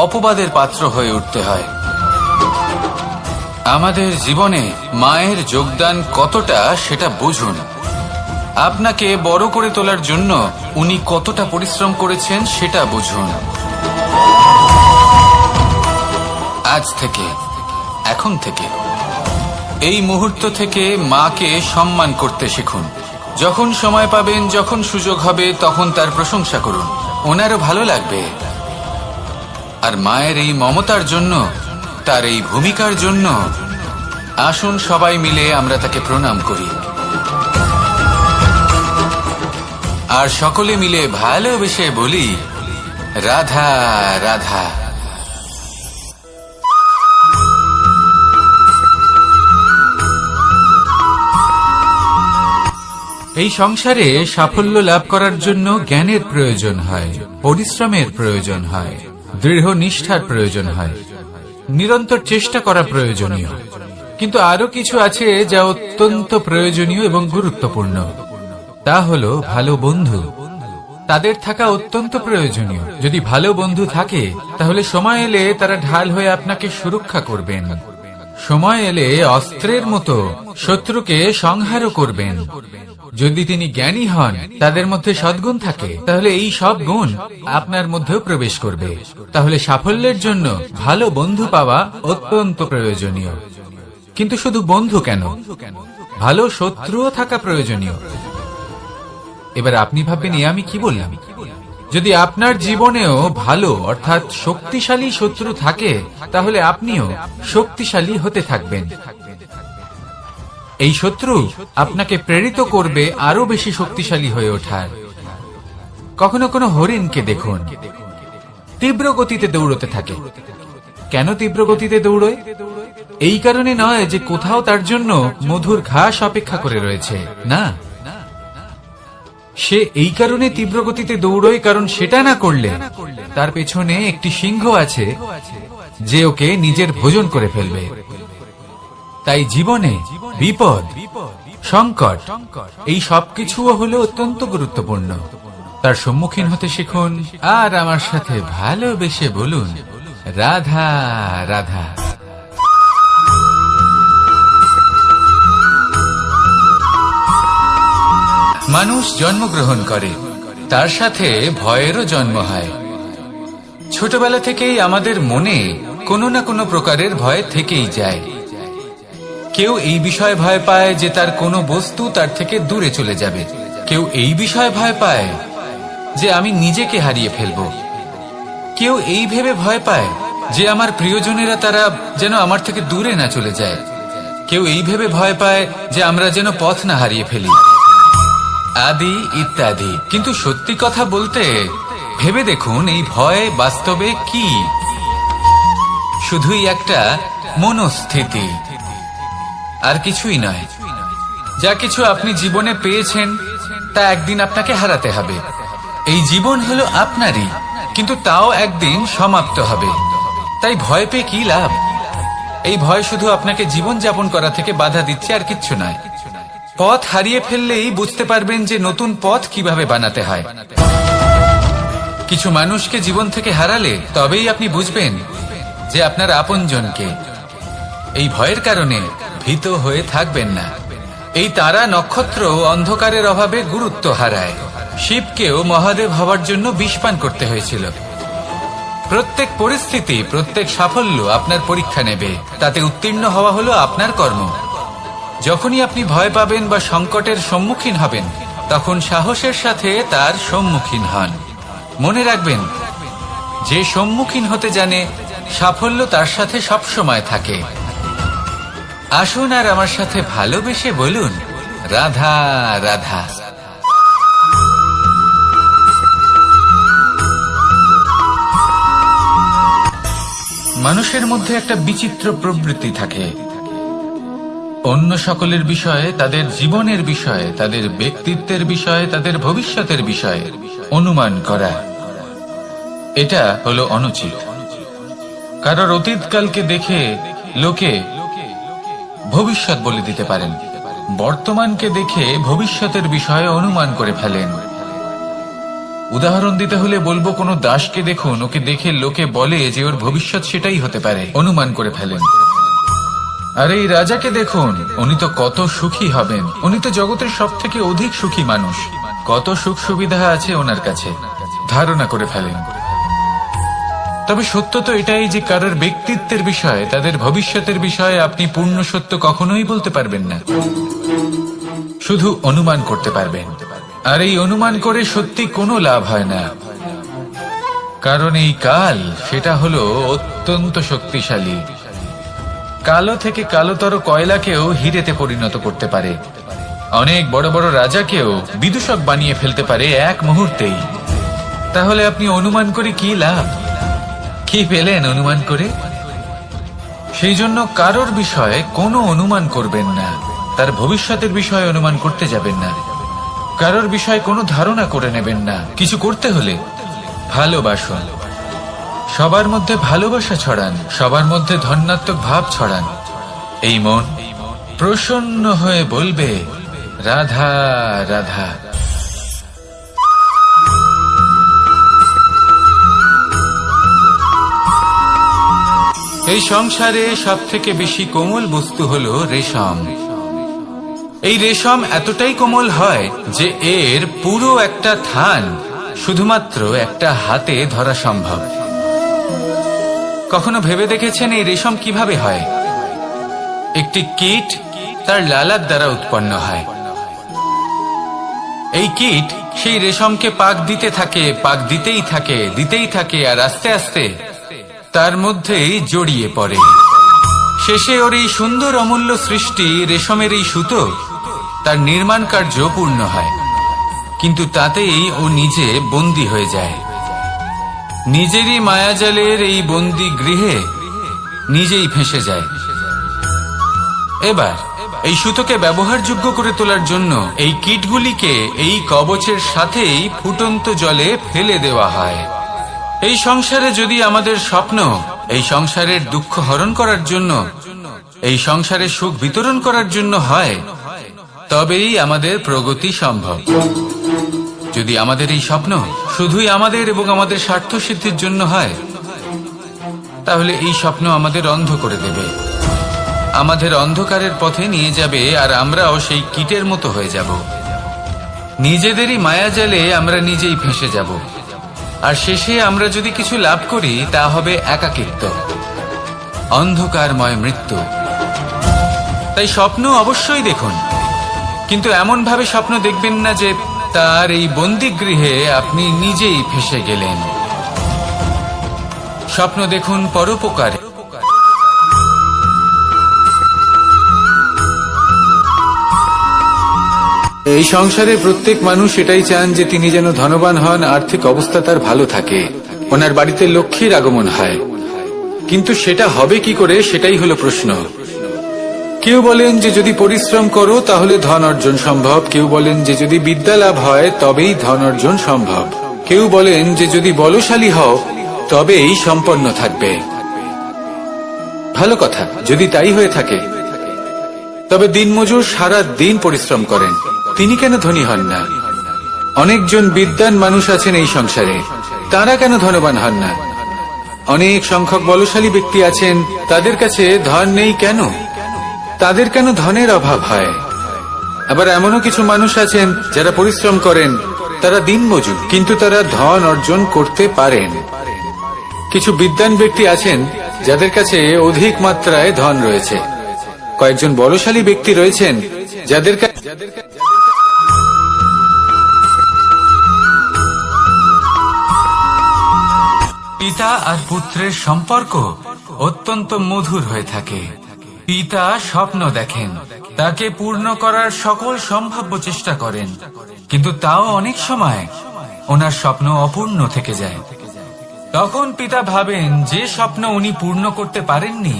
অপবাদের পাত্র হয়ে উঠতে হয়। আমাদের জীবনে মায়ের যোগদান কতটা সেটা বুঝুন। আপনাকে বড় করে তোলার জন্য উনি কতটা পরিশ্রম করেছেন সেটা বুঝুন। আজ থেকে, এখন থেকে, এই মুহূর্ত থেকে মাকে সম্মান করতে শিখুন। যখন সময় পাবেন, যখন সুযোগ হবে, তখন তার প্রশংসা করুন, ওনারও ভালো লাগবে। আর মায়ের এই মমতার জন্য, তার এই ভূমিকার জন্য আসুন সবাই মিলে আমরা তাকে প্রণাম করি। আর সকলে মিলে ভালোবেসে বলি রাধা রাধা। এই সংসারে সাফল্য লাভ করার জন্য জ্ঞানের প্রয়োজন হয়, পরিশ্রমের প্রয়োজন হয়, দৃঢ় নিষ্ঠার প্রয়োজন হয়, নিরন্তর চেষ্টা করা প্রয়োজনীয়। কিন্তু আরো কিছু আছে যা অত্যন্ত প্রয়োজনীয় এবং গুরুত্বপূর্ণ। তা হলো ভালো বন্ধু। তাদের থাকা অত্যন্ত প্রয়োজনীয়। যদি ভালো বন্ধু থাকে তাহলে সময় এলে তারা ঢাল হয়ে আপনাকে সুরক্ষা করবেন। সময় এলে অস্ত্রের মতো শত্রুকে সংহারও করবেন। যদি তিনি জ্ঞানী হন, তাদের মধ্যে সদ্গুণ থাকে, তাহলে এই সব গুণ আপনার মধ্যেও প্রবেশ করবে। তাহলে সাফল্যের জন্য ভালো বন্ধু পাওয়া অত্যন্ত প্রয়োজনীয়। কিন্তু শুধু বন্ধু কেন, ভালো শত্রুও থাকা প্রয়োজনীয়। এবার আপনি ভাববেন, আমি কি বললাম? যদি আপনার জীবনেও ভালো অর্থাৎ শক্তিশালী শত্রু থাকে, তাহলে আপনিও শক্তিশালী হতে থাকবেন। এই শত্রু আপনাকে প্রেরিত করবে আরো বেশি শক্তিশালী হয়ে ওঠার। কখনো কোনো হরিণকে দেখুন, তীব্র গতিতে দৌড়তে থাকে। কেন তীব্র গতিতে দৌড়য়? এই কারণে নয় যে কোথাও তার জন্য মধুর ঘাস অপেক্ষা করে রয়েছে, না। সে এই কারণে তীব্র গতিতে দৌড়য় কারণ সেটা না করলে তার পেছনে একটি সিংহ আছে যে ওকে নিজের ভোজন করে ফেলবে। তাই জীবনে বিপদ, সংকট, এই সবকিছুও হলো অত্যন্ত গুরুত্বপূর্ণ। তার সম্মুখীন হতে শিখুন আর আমার সাথে ভালোবেসে বলুন রাধা রাধা। মানুষ জন্মগ্রহণ করে, তার সাথে ভয়েরও জন্ম হয়। ছোটবেলা থেকেই আমাদের মনে কোনো না কোনো প্রকারের ভয় থেকেই যায়। কেউ এই বিষয়ে ভয় পায় যে তার কোনো বস্তু তার থেকে দূরে চলে যাবে। কেউ এই বিষয়ে ভয় পায় যে আমি নিজেকে হারিয়ে ফেলব। কেউ এই ভেবে ভয় পায় যে আমার প্রিয়জনেরা তারা যেন আমার থেকে দূরে না চলে যায়। কেউ এই ভেবে ভয় পায় যে আমরা যেন পথ না হারিয়ে ফেলি, আদি ইত্যাদি। কিন্তু সত্যি কথা বলতে ভেবে দেখুন, এই ভয় বাস্তবে কি? শুধুই একটা মনস্থিতি, আর কিছুই নয়। যা কিছু আপনি জীবনে পেয়েছেন তা একদিন আপনাকে হারাতে হবে। এই জীবন হলো আপনারই, কিন্তু তাও একদিন সমাপ্ত হবে। তাই ভয় পেয়ে কি লাভ? এই ভয় শুধু আপনাকে জীবন যাপন করা থেকে বাধা দিচ্ছে, আর কিচ্ছু নয়। পথ হারিয়ে ফেললেই বুঝতে পারবেন যে নতুন পথ কিভাবে বানাতে হয়। কিছু মানুষকে জীবন থেকে হারালে তবেই আপনি বুঝবেন যে আপনার আপনজনকে। এই ভয়ের কারণে ভীত হয়ে থাকবেন না। এই তারা নক্ষত্র অন্ধকারের অভাবে গুরুত্ব হারায়। শিবকেও মহাদেব হওয়ার জন্য বিষপান করতে হয়েছিল। প্রত্যেক পরিস্থিতি, প্রত্যেক সাফল্য আপনার পরীক্ষা নেবে। তাতে উত্তীর্ণ হওয়া হলো আপনার কর্ম। যখনই আপনি ভয় পাবেন বা সংকটের সম্মুখীন হবেন, তখন সাহসের সাথে তার সম্মুখীন হন। মনে রাখবেন, যে সম্মুখীন হতে জানে সাফল্য তার সাথে সবসময় থাকে। আসুন আর আমার সাথে ভালোবেসে বলুন রাধা রাধা। মানুষের মধ্যে একটা বিচিত্র প্রবৃত্তি থাকে, অন্য সকলের বিষয়ে, তাদের জীবনের বিষয়ে, তাদের ব্যক্তিত্বের বিষয়ে, তাদের ভবিষ্যতের বিষয়ে অনুমান করা। এটা হলো অনুচিত। কারোর অতীতকালকে দেখে লোকে ভবিষ্যৎ বলে দিতে পারেন, বর্তমানকে দেখে ভবিষ্যতের বিষয়ে অনুমান করে ফেলেন। উদাহরণ দিতে হলে বলবো, কোনো দাসকে দেখুন, ওকে দেখে লোকে বলে যে ওর ভবিষ্যৎ সেটাই হতে পারে, অনুমান করে ফেলেন। আর এই রাজাকে দেখুন, উনি তো কত সুখী হবেন, উনি তো জগতের সব থেকে অধিক সুখী মানুষ, কত সুখ সুবিধা আছে ওনার কাছে, ধারণা করে ফেলেন। তবে সত্য তো এটাই যে কারোর ব্যক্তিত্বের বিষয়ে, তাদের ভবিষ্যতের বিষয়ে আপনি পূর্ণ সত্য কখনোই বলতে পারবেন না, শুধু অনুমান করতে পারবেন। আর এই অনুমান করে সত্যি কোনো লাভ হয় না, কারণ এই কাল সেটা হলো অত্যন্ত শক্তিশালী। কালো থেকে কালোতর কয়লাকেও হিরেতে পরিণত করতে পারে। অনেক বড় বড় রাজাকেও বিদূষক বানিয়ে ফেলতে পারে এক মুহূর্তেই। তাহলে আপনি অনুমান করে কি লাভ? কি পেলেন অনুমান করে? সেই জন্য কারোর বিষয়ে কোনো অনুমান করবেন না, তার ভবিষ্যতের বিষয়ে অনুমান করতে যাবেন না, কারোর বিষয়ে কোনো ধারণা করে নেবেন না। কিছু করতে হলে ভালোবাসুন, সবার মধ্যে ভালোবাসা ছড়ান, সবার মধ্যে ধন্যাত্মক ভাব ছড়ান। এই মন প্রসন্ন হয়ে বলবে রাধা রাধা। এই সংসারে সব থেকে বেশি কোমল বস্তু হলো রেশম। এই রেশম এতটাই কোমল হয় যে এর পুরো একটা থান শুধুমাত্র একটা হাতে ধরা সম্ভব। কখনো ভেবে দেখেছেন এই রেশম কিভাবে হয়? একটি কীট তার লালার দ্বারা উৎপন্ন হয়। এই কীট সেই রেশমকে পাক দিতে থাকে, পাক দিতেই থাকে, আর আস্তে আস্তে তার মধ্যেই জড়িয়ে পড়ে। শেষে ওর এই সুন্দর অমূল্য সৃষ্টি রেশমের এই সুতো, তার নির্মাণ কার্য পূর্ণ হয়, কিন্তু তাতেই ও নিজে বন্দী হয়ে যায়। নিজেরই মায়াজালের এই বন্দী গৃহে নিজেই ফেঁসে যায়। এবার এই সুতোকে ব্যবহারযোগ্য করে তোলার জন্য এই কীটগুলিকে এই কবচের সাথেই ফুটন্ত জলে ফেলে দেওয়া হয়। এই সংসারে যদি আমাদের স্বপ্ন এই সংসারের দুঃখ হরণ করার জন্য, এই সংসারে সুখ বিতরণ করার জন্য হয়, তবেই আমাদের প্রগতি সম্ভব। যদি আমাদের এই স্বপ্ন শুধুই আমাদের এবং আমাদের স্বার্থ সিদ্ধির জন্য হয়, তাহলে এই স্বপ্ন আমাদের অন্ধ করে দেবে, আমাদের অন্ধকারের পথে নিয়ে যাবে, আর আমরাও সেই কীটের মতো হয়ে যাব। নিজেদেরই মায়াজালে আমরা নিজেই ফেঁসে যাব, আর শেষে আমরা যদি কিছু লাভ করি তা হবে একাকিত্ব, অন্ধকারময় মৃত্যু। তাই স্বপ্ন অবশ্যই দেখুন, কিন্তু এমন ভাবে স্বপ্ন দেখবেন না যে তার এই বন্দিগৃহে আপনি নিজেই ফেঁসে গেলেন। স্বপ্ন দেখুন পরোপকারে। এই সংসারে প্রত্যেক মানুষ এটাই চান যে তিনি যেন ধনবান হন, আর্থিক অবস্থা তার ভালো থাকে, ওনার বাড়িতে লক্ষ্মীর আগমন হয়। কিন্তু সেটা হবে কি করে, সেটাই হলো প্রশ্ন। কেউ বলেন যে যদি পরিশ্রম করো তাহলে ধন অর্জন সম্ভব, কেউ বলেন যে যদি বিদ্যা লাভ হয় তবেই ধন অর্জন সম্ভব, কেউ বলেন যে যদি বলশালী হও তবেই সম্পন্ন থাকবে। ভালো কথা, যদি তাই হয়ে থাকে, তবে দিনমজুর সারা দিন পরিশ্রম করেন, তিনি কেন ধনী হন না? অনেকজন বিদ্বান মানুষ আছেন এই সংসারে, তারা কেন ধনবান হন না? অনেক সংখ্যক বলশালী ব্যক্তি আছেন, তাদের কাছে ধন নেই কেন? তাদের কেন ধনের অভাব হয়? আবার এমনও কিছু মানুষ আছেন যারা পরিশ্রম করেন, তারা দিনমজুর, কিন্তু তারা ধন অর্জন করতে পারেন। কিছু বিদ্বান ব্যক্তি আছেন যাদের কাছে অধিক মাত্রায় ধন রয়েছে, কয়েকজন বলশালী ব্যক্তি রয়েছেন যাদের পিতা আর পুত্রের সম্পর্ক অত্যন্ত মধুর হয়ে থাকে। পিতা স্বপ্ন দেখেন, তাকে পূর্ণ করার সকল সম্ভাব্য চেষ্টা করেন, কিন্তু তাও অনেক সময় ওনার স্বপ্ন অপূর্ণ থেকে যায়। তখন পিতা ভাবেন যে স্বপ্ন উনি পূর্ণ করতে পারেননি,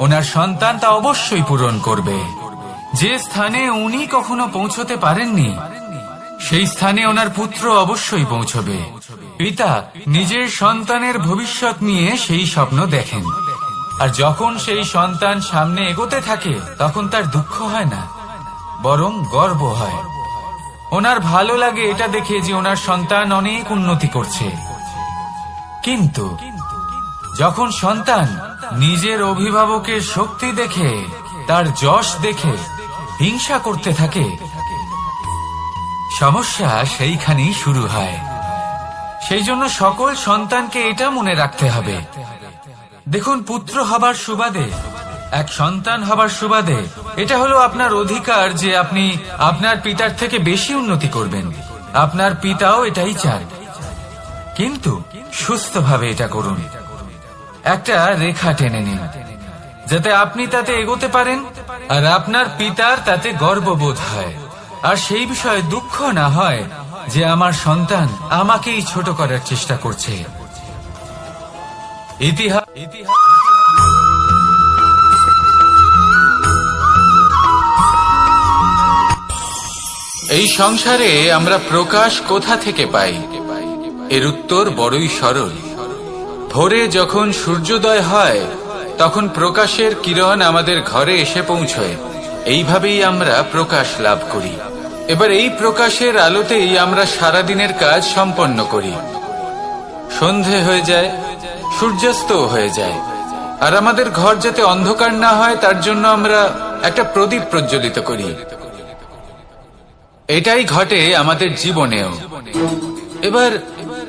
ওনার সন্তান তা অবশ্যই পূরণ করবে। যে স্থানে উনি কখনো পৌঁছতে পারেননি, সেই স্থানে ওনার পুত্র অবশ্যই পৌঁছবে। পিতা নিজের সন্তানের ভবিষ্যৎ নিয়ে সেই স্বপ্ন দেখেন, আর যখন সেই সন্তান সামনে এগোতে থাকে তখন তার দুঃখ হয় না, বরং গর্ব হয়। ওনার ভালো লাগে এটা দেখে যে ওনার সন্তান অনেক উন্নতি করছে। কিন্তু যখন সন্তান নিজের অভিভাবকের শক্তি দেখে, তার যশ দেখে হিংসা করতে থাকে, সমস্যা সেইখানেই শুরু হয়। সেই জন্য সকল সন্তানকে এটা মনে রাখতে হবে, দেখুন, পুত্র হবার সুবাদে, এক সন্তান হবার সুবাদে এটা হলো আপনার অধিকার যে আপনি আপনার পিতার থেকে বেশি উন্নতি করবেন। আপনার পিতাও এটাই চান, কিন্তু সুস্থভাবে এটা করুন। একটা রেখা টেনে নিন যাতে আপনি তাতে এগোতে পারেন আর আপনার পিতার তাতে গর্ববোধ হয়, আর সেই বিষয়ে দুঃখ না হয় যে আমার সন্তান আমাকেই ছোট করার চেষ্টা করছে। ইতিহাস এই সংসারে আমরা প্রকাশ কোথা থেকে পাই? এর উত্তর বড়ই সরল। ভোরে যখন সূর্যোদয় হয় তখন প্রকাশের কিরণ আমাদের ঘরে এসে পৌঁছয়। এইভাবেই আমরা প্রকাশ লাভ করি। এবার এই প্রকাশের আলোতেই আমরা সারাদিনের কাজ সম্পন্ন করি। সন্ধে হয়ে যায়, সূর্যাস্ত হয়ে যায়, আর আমাদের ঘর যাতে অন্ধকার না হয় তার জন্য আমরা একটা প্রদীপ প্রজ্বলিত করি। এটাই ঘটে আমাদের জীবনেও। এবার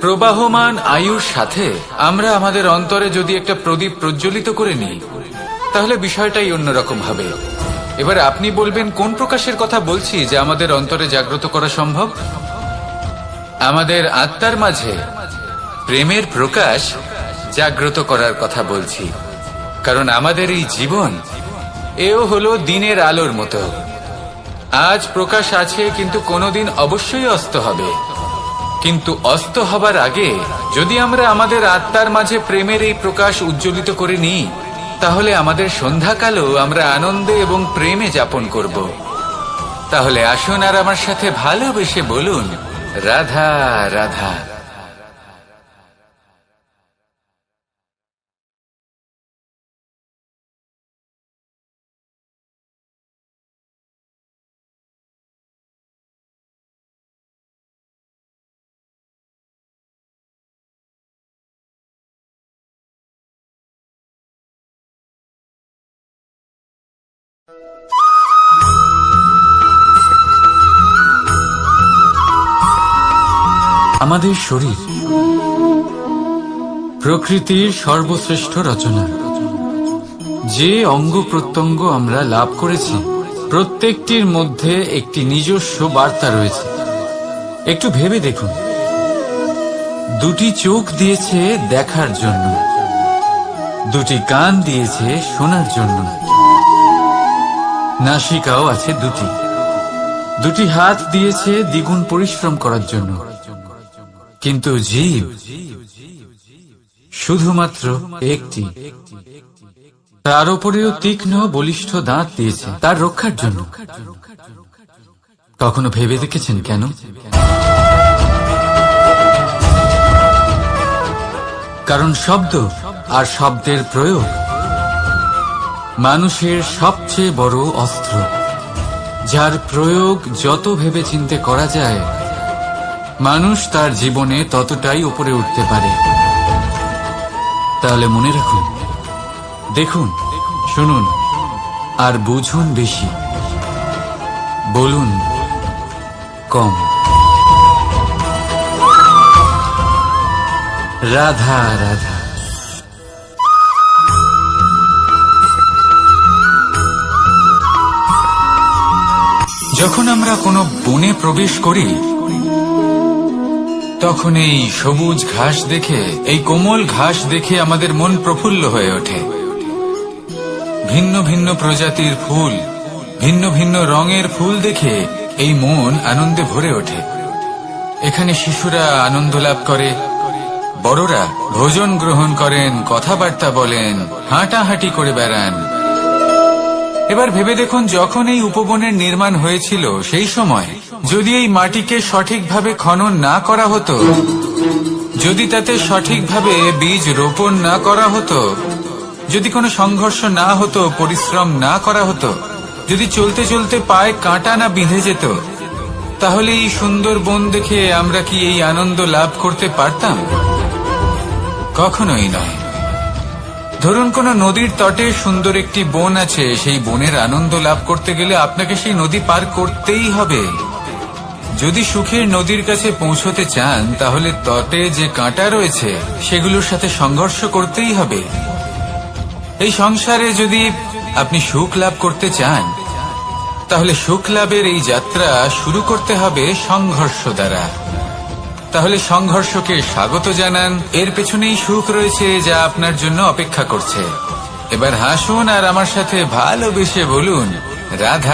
প্রবাহমান আয়ুর সাথে আমরা আমাদের অন্তরে যদি একটা প্রদীপ প্রজ্বলিত করে নিই তাহলে বিষয়টাই অন্যরকম হবে। এবার আপনি বলবেন কোন প্রকাশের কথা বলছি যা আমাদের অন্তরে জাগ্রত করা সম্ভব? আমাদের আত্মার মাঝে প্রেমের প্রকাশ জাগ্রত করার কথা বলছি। কারণ আমাদের এই জীবন এও হলো দিনের আলোর মতো। আজ প্রকাশ আছে, কিন্তু কোনোদিন অবশ্যই অস্ত হবে। কিন্তু অস্ত হবার আগে যদি আমরা আমাদের আত্মার মাঝে প্রেমের এই প্রকাশ উজ্জ্বলিত করে নিই তাহলে আমাদের সন্ধ্যাকালও আমরা আনন্দে এবং প্রেমে যাপন করব। তাহলে আসুন আর আমার সাথে ভালোবেসে বলুন, রাধা রাধা। আমাদের শরীর প্রকৃতির সর্বশ্রেষ্ঠ রচনা। যে অঙ্গ প্রত্যঙ্গ আমরা লাভ করেছি প্রত্যেকটির মধ্যে একটি নিজস্ব বার্তা রয়েছে। একটু ভেবে দেখুন, দুটি চোখ দিয়েছে দেখার জন্য, দুটি কান দিয়েছে শোনার জন্য, নাসিকাও আছে দুটি, দুটি হাত দিয়েছে দ্বিগুণ পরিশ্রম করার জন্য। কিন্তু জীব শুধুমাত্র একটি। তার উপরেও তীক্ষ্ণ বলিষ্ঠ দাঁত দিয়েছে তার রক্ষার জন্য। কখনো ভেবে দেখেছেন কেন? কারণ শব্দ আর শব্দের প্রয়োগ মানুষের সবচেয়ে বড় অস্ত্র, যার প্রয়োগ যত ভেবে চিন্তে করা যায় মানুষ তার জীবনে ততটাই উপরে উঠতে পারে। তাহলে মনে রাখুন, দেখুন, শুনুন আর বুঝুন বেশি, বলুন কম। রাধা রাধা। যখন আমরা কোনো বনে প্রবেশ করি তখন এই সবুজ ঘাস দেখে, এই কোমল ঘাস দেখে আমাদের মন প্রফুল্ল হয়ে ওঠে। ভিন্ন ভিন্ন প্রজাতির ফুল, ভিন্ন ভিন্ন রঙের ফুল দেখে এই মন আনন্দে ভরে ওঠে। এখানে শিশুরা আনন্দ লাভ করে, বড়রা ভোজন গ্রহণ করেন, কথাবার্তা বলেন, হাঁটাহাঁটি করে বেড়ান। এবার ভেবে দেখুন, যখন এই উপবনের নির্মাণ হয়েছিল সেই সময় যদি এই মাটিকে সঠিকভাবে খনন না করা হতো, যদি তাতে সঠিকভাবে বীজ রোপণ না করা হতো, যদি কোনো সংঘর্ষ না হতো, পরিশ্রম না করা হতো, যদি চলতে চলতে পায়ে কাঁটা না বিঁধে যেত, তাহলে এই সুন্দর বন দেখে আমরা কি এই আনন্দ লাভ করতে পারতাম? কখনোই নয়। ধরুন কোনো নদীর তটে সুন্দর একটি বন আছে, সেই বনের আনন্দ লাভ করতে গেলে আপনাকে সেই নদী পার করতেই হবে। যদি সুখের নদীর কাছে পৌঁছতে চান তাহলে তটে যে কাঁটা রয়েছে সেগুলোর সাথে সংঘর্ষ করতেই হবে। এই সংসারে যদি আপনি সুখ লাভ করতে চান তাহলে সুখ লাভের এই যাত্রা শুরু করতে হবে সংঘর্ষ দ্বারা। তাহলে সংঘর্ষকে স্বাগত জানান, এর পেছনেই সুখ রয়েছে যা আপনার জন্য অপেক্ষা করছে। এবার হাসুন আর আমার সাথে ভালোবেসে বলুন, রাধা।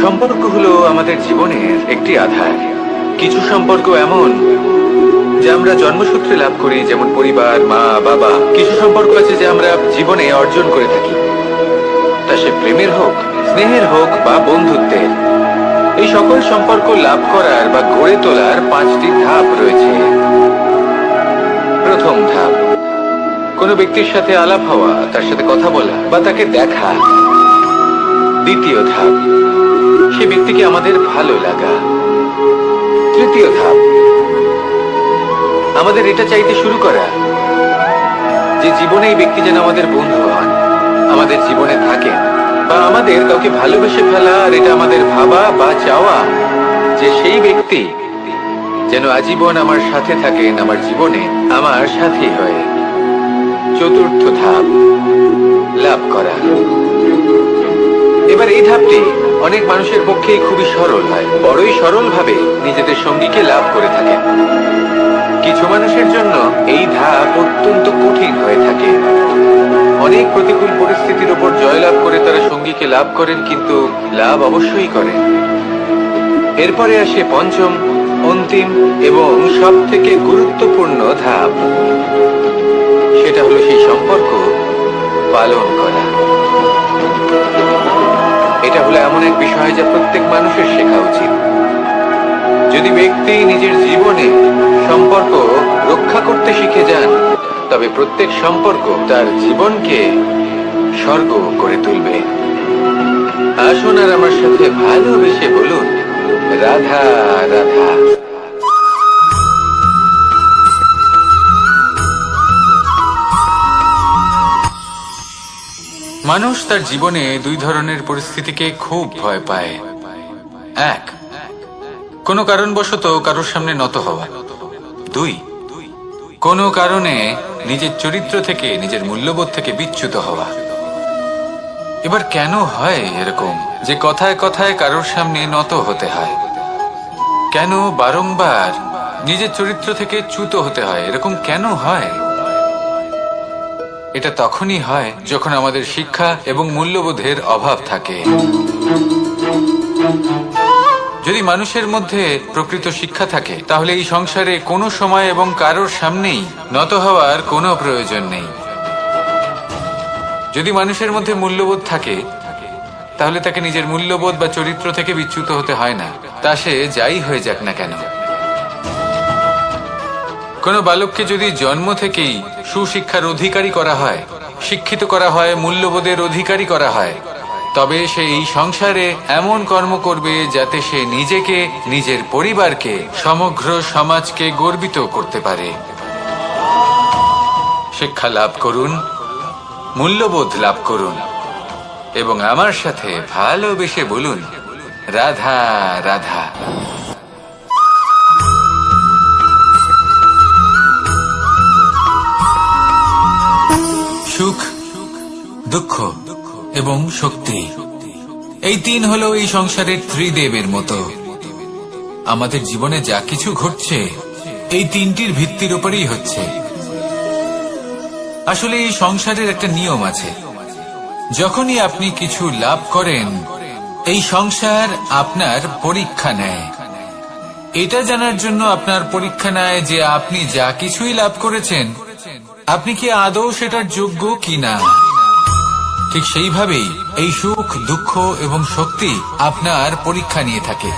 সম্পর্ক হলো আমাদের জীবনের একটি আধার। কিছু সম্পর্ক এমন যা আমরা জন্মসূত্রে লাভ করি, যেমন পরিবার, মা, বাবা। কিছু সম্পর্ক আছে যে আমরা জীবনে অর্জন করে থাকি, তা সে প্রেমের হোক, স্নেহের হোক বা বন্ধুত্বের। এই সকল সম্পর্ক লাভ করার বা গড়ে তোলার 5টি ধাপ রয়েছে। প্রথম ধাপ, কোনো ব্যক্তির সাথে আলাপ হওয়া, তার সাথে কথা বলা বা তাকে দেখা। দ্বিতীয় ধাপ, সে ব্যক্তিকে আমাদের ভালো লাগা। তৃতীয় ধাপ, আমাদের এটা চাইতে শুরু করা যে জীবনে এই ব্যক্তি যেন আমাদের বন্ধু হন, আমাদের জীবনে থাকেন, বা আমাদের কাউকে ভালোবেসে ফেলা। আর এটা আমাদের ভাবা বা চাওয়া যে সেই ব্যক্তি যেন আজীবন আমার সাথে থাকেন, আমার জীবনে আমার সাথী হয়ে। চতুর্থ ধাপ, লাভ করা। এবার এই ধাপটি অনেক মানুষের পক্ষেই খুবই সরল হয়, বড়ই সরল ভাবে নিজেদের সঙ্গীকে লাভ করে থাকে। কিছু মানুষের জন্য এই ধাপ অত্যন্ত কঠিন হয়ে থাকে। অনেক প্রতিকূল পরিস্থিতির উপর জয়লাভ করে তারা সঙ্গীকে লাভ করেন, কিন্তু লাভ অবশ্যই করেন। এরপরে আসে পঞ্চম, অন্তিম এবং সব থেকে গুরুত্বপূর্ণ ধাপ। সেটা হলো সেই সম্পর্ক পালন করা। এটা হলো এমন এক বিষয় যা প্রত্যেক মানুষের শেখা উচিত। যদি ব্যক্তি নিজের জীবনে সম্পর্ক রক্ষা করতে শিখে যান, তবে প্রত্যেক সম্পর্ক তার জীবনকে স্বর্গ করে তুলবে। আসুন আর আমার সাথে ভালোবেসে বলুন, রাধা রাধা। মানুষ তার জীবনে দুই ধরনের পরিস্থিতিকে খুব ভয় পায়। এক, কোনো কারণবশত কারোর সামনে নত হওয়া। দুই, কোনো কারণে নিজের চরিত্র থেকে, নিজের মূল্যবোধ থেকে বিচ্যুত হওয়া। এবার কেন হয় এরকম যে কথায় কথায় কারোর সামনে নত হতে হয়? কেন বারংবার নিজের চরিত্র থেকে চ্যুত হতে হয়? এরকম কেন হয়? এটা তখনই হয় যখন আমাদের শিক্ষা এবং মূল্যবোধের অভাব থাকে। যদি মানুষের মধ্যে প্রকৃত শিক্ষা থাকে, তাহলে এই সংসারে কোনো সময় এবং কারোর সামনেই নত হওয়ার কোনো প্রয়োজন নেই। যদি মানুষের মধ্যে মূল্যবোধ থাকে, তাহলে তাকে নিজের মূল্যবোধ বা চরিত্র থেকে বিচ্যুত হতে হয় না, তা সে যাই হয়ে যাক না কেন। কোনো বালককে যদি জন্ম থেকেই সুশিক্ষার অধিকারী করা হয়, শিক্ষিত করা হয়, মূল্যবোধের অধিকারী করা হয়, তবে সে এই সংসারে এমন কর্ম করবে যাতে সে নিজেকে, নিজের পরিবারকে, সমগ্র সমাজকে গর্বিত করতে পারে। শিক্ষা লাভ করুন, মূল্যবোধ লাভ করুন এবং আমার সাথে ভালোবেসে বলুন, রাধা রাধা। সুখ, দুঃখ এবং শক্তি, এই তিন হলো এই সংসারের ত্রিদেবের মতো। আমাদের জীবনে যা কিছু ঘটছে এই তিনটির ভিত্তির উপরেই হচ্ছে। আসলে এই সংসারের একটা নিয়ম আছে, যখনই আপনি কিছু লাভ করেন, এই সংসার আপনার পরীক্ষা নেয়। এটা জানার জন্য আপনার পরীক্ষা নেয় যে আপনি যা কিছুই লাভ করেছেন, আপনি কি আদৌ সেটার যোগ্য কিনা। ঠিক সেইভাবেই এই সুখ, দুঃখ এবং শক্তি আপনার পরীক্ষা নিয়ে থাকে।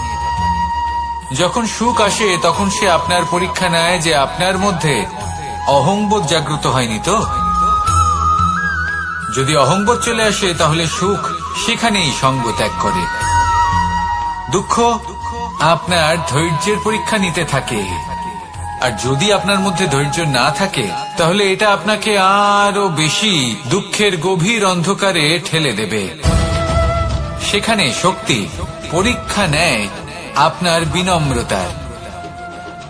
যখন সুখ আসে তখন সে আপনার পরীক্ষা নেয় যে আপনার মধ্যে অহংবোধ জাগ্রত হয়নি তো। যদি অহংবোধ চলে আসে তাহলে সুখ সেখানেই সঙ্গ ত্যাগ করে। দুঃখ আপনার ধৈর্যের পরীক্ষা নিতে থাকে, আর যদি আপনার মধ্যে ধৈর্য না থাকে তাহলে এটা আপনাকে আরো বেশি দুঃখের গভীর অন্ধকারে ঠেলে দেবে। সেখানে শক্তি পরীক্ষা নেয় আপনার বিনম্রতার।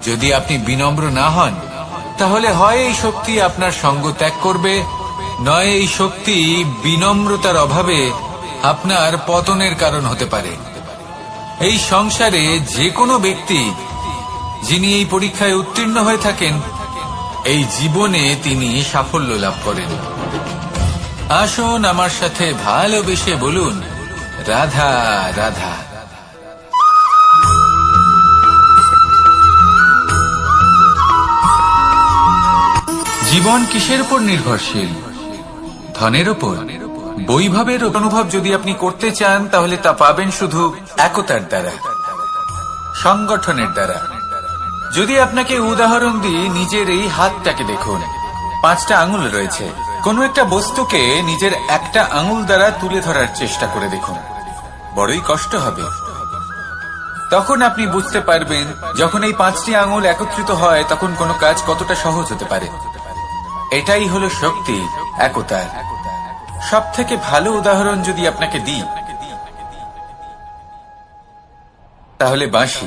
যদি আপনি বিনম্র না হন, তাহলে হয় এই শক্তি আপনার সঙ্গ ত্যাগ করবে, নয় এই শক্তি বিনম্রতার অভাবে আপনার পতনের কারণ হতে পারে। এই সংসারে যে কোনো ব্যক্তি যিনি এই পরীক্ষায় উত্তীর্ণ হয়ে থাকেন, এই জীবনে তিনি সাফল্য লাভ করেন। আসুন আমার সাথে ভালোবেসে বলুন, রাধা রাধা। জীবন কিসের উপর নির্ভরশীল? ধনের উপর। বৈভবের অনুভব যদি আপনি করতে চান তাহলে তা পাবেন শুধু একতার দ্বারা, সংগঠনের দ্বারা। যদি আপনাকে উদাহরণ দিই, নিজের এই হাতটাকে দেখুন, 5টা আঙুল রয়েছে। কোনো একটা বস্তুকে নিজের একটা আঙুল দ্বারা তুলে ধরার চেষ্টা করে দেখুন, বড়ই কষ্ট হবে। তখন আপনি বুঝতে পারবেন যখন এই 5টি আঙুল একত্রিত হয় তখন কোনো কাজ কতটা সহজ হতে পারে। এটাই হলো শক্তি, একতার। সব থেকে ভালো উদাহরণ যদি আপনাকে দিই তাহলে বাঁশি।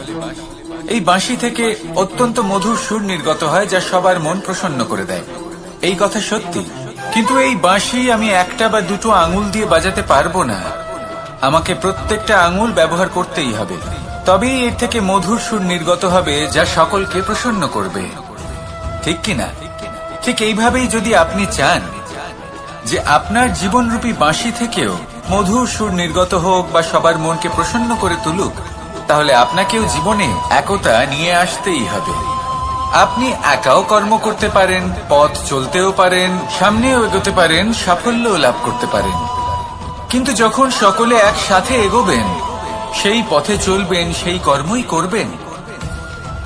এই বাঁশি থেকে অত্যন্ত মধুর সুর নির্গত হয় যা সবার মন প্রসন্ন করে দেয়। এই কথা সত্যি, কিন্তু এই বাঁশি আমি একটা বা দুটো আঙুল দিয়ে বাজাতে পারবো না। আমাকে প্রত্যেকটা আঙুল ব্যবহার করতেই হবে, তবেই এর থেকে মধুর সুর নির্গত হবে যা সকলকে প্রসন্ন করবে, ঠিক কিনা? ঠিক এইভাবেই যদি আপনি চান যে আপনার জীবনরূপী বাঁশি থেকেও মধুর সুর নির্গত হোক বা সবার মনকে প্রসন্ন করে তুলুক, তাহলে আপনাকেও জীবনে একতা নিয়ে আসতেই হবে। আপনি একাও কর্ম করতে পারেন, পথ চলতেও পারেন, সামনেও এগোতে পারেন, সাফল্যও লাভ করতে পারেন। কিন্তু যখন সকলে একসাথে এগোবেন, সেই পথে চলবেন, সেই কর্মই করবেন,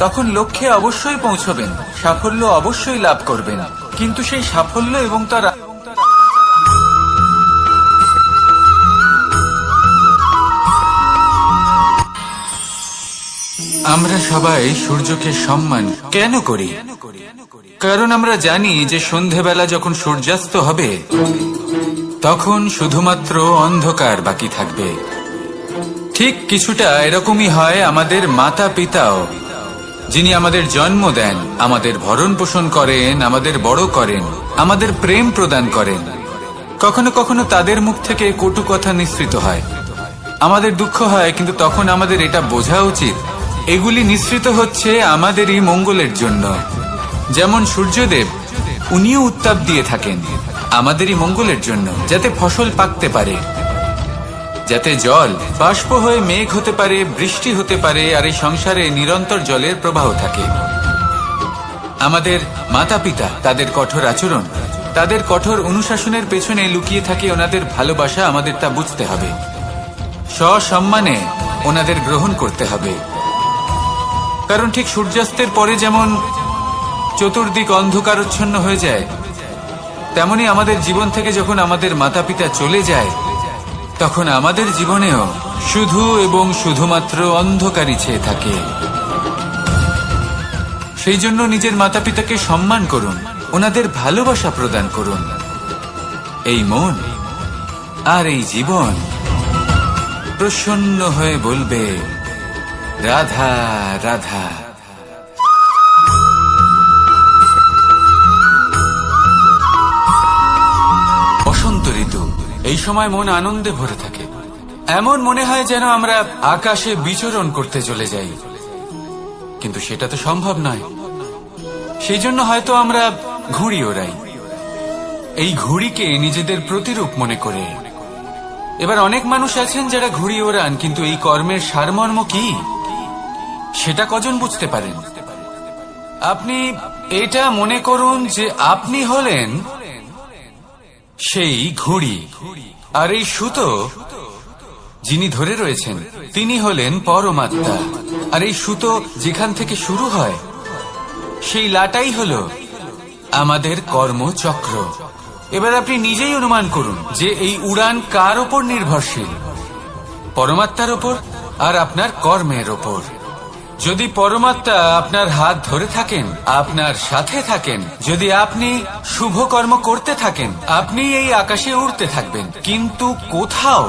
তখন লক্ষ্যে অবশ্যই পৌঁছবেন, সাফল্য অবশ্যই লাভ করবেন। কিন্তু সেই সাফল্য এবং তার আমরা সবাই সূর্যকে সম্মান কেন করি? কারণ আমরা জানি যে সন্ধেবেলা যখন সূর্যাস্ত হবে তখন শুধুমাত্র অন্ধকার বাকি থাকবে। ঠিক কিছুটা এরকমই হয় আমাদের মাতা পিতাও, যিনি আমাদের জন্ম দেন, আমাদের ভরণ পোষণ করেন, আমাদের বড় করেন, আমাদের প্রেম প্রদান করেন। কখনো কখনো তাদের মুখ থেকে কটু কথা নিঃসৃত হয়, আমাদের দুঃখ হয়, কিন্তু তখন আমাদের এটা বোঝা উচিত এগুলি নিঃসৃত হচ্ছে আমাদেরই মঙ্গলের জন্য। যেমন সূর্যদেব, উনিও উত্তাপ দিয়ে থাকেন আমাদেরই মঙ্গলের জন্য, যাতে ফসল পাকতে পারে, যাতে জল বাষ্প হয়ে মেঘ হতে পারে, বৃষ্টি হতে পারে, আর এই সংসারে নিরন্তর জলের প্রবাহ থাকে। আমাদের মাতা পিতা, তাদের কঠোর আচরণ, তাদের কঠোর অনুশাসনের পেছনে লুকিয়ে থাকে ওনাদের ভালোবাসা। আমাদের তা বুঝতে হবে, সসম্মানে ওনাদের গ্রহণ করতে হবে। কারণ ঠিক সূর্যাস্তের পরে যেমন চতুর্দিক অন্ধকারচ্ছন্ন হয়ে যায়, তেমনি আমাদের জীবন থেকে যখন আমাদের মাতা পিতা চলে যায় তখন আমাদের জীবনেও শুধু এবং শুধুমাত্র অন্ধকারই ছেয়ে থাকে। সেই জন্য নিজের মাতা পিতাকে সম্মান করুন, ওনাদের ভালোবাসা প্রদান করুন। এই মন আর এই জীবন প্রসন্ন হয়ে বলবে, রাধা রাধা। বসন্ত ঋতু, এই সময় মন আনন্দে ভরে থাকে। এমন মনে হয় যেন আমরা আকাশে বিচরণ করতে চলে যাই, কিন্তু সেটা তো সম্ভব নয়। সেই জন্য হয়তো আমরা ঘুড়ি ওড়াই, এই ঘুড়িকে নিজেদের প্রতিরূপ মনে করে। এবার অনেক মানুষ আছেন যারা ঘুড়ি ওড়ান, কিন্তু এই কর্মের সারমর্ম কি সেটা কজন বুঝতে পারেন? আপনি এটা মনে করুন যে আপনি হলেন সেই ঘুড়ি, আর এই সুতো যিনি ধরে রয়েছেন তিনি হলেন পরমাত্মা। আর এই সুতো যেখান থেকে শুরু হয় সেই লাটাই হলো আমাদের কর্মচক্র। এবার আপনি নিজেই অনুমান করুন যে এই উড়ান কার ওপর নির্ভরশীল, পরমাত্মার ওপর আর আপনার কর্মের ওপর। যদি পরমাত্মা আপনার হাত ধরে থাকেন, আপনার সাথে থাকেন, যদি আপনি শুভ কর্ম করতে থাকেন, আপনি এই আকাশে উড়তে থাকবেন। কিন্তু কোথাও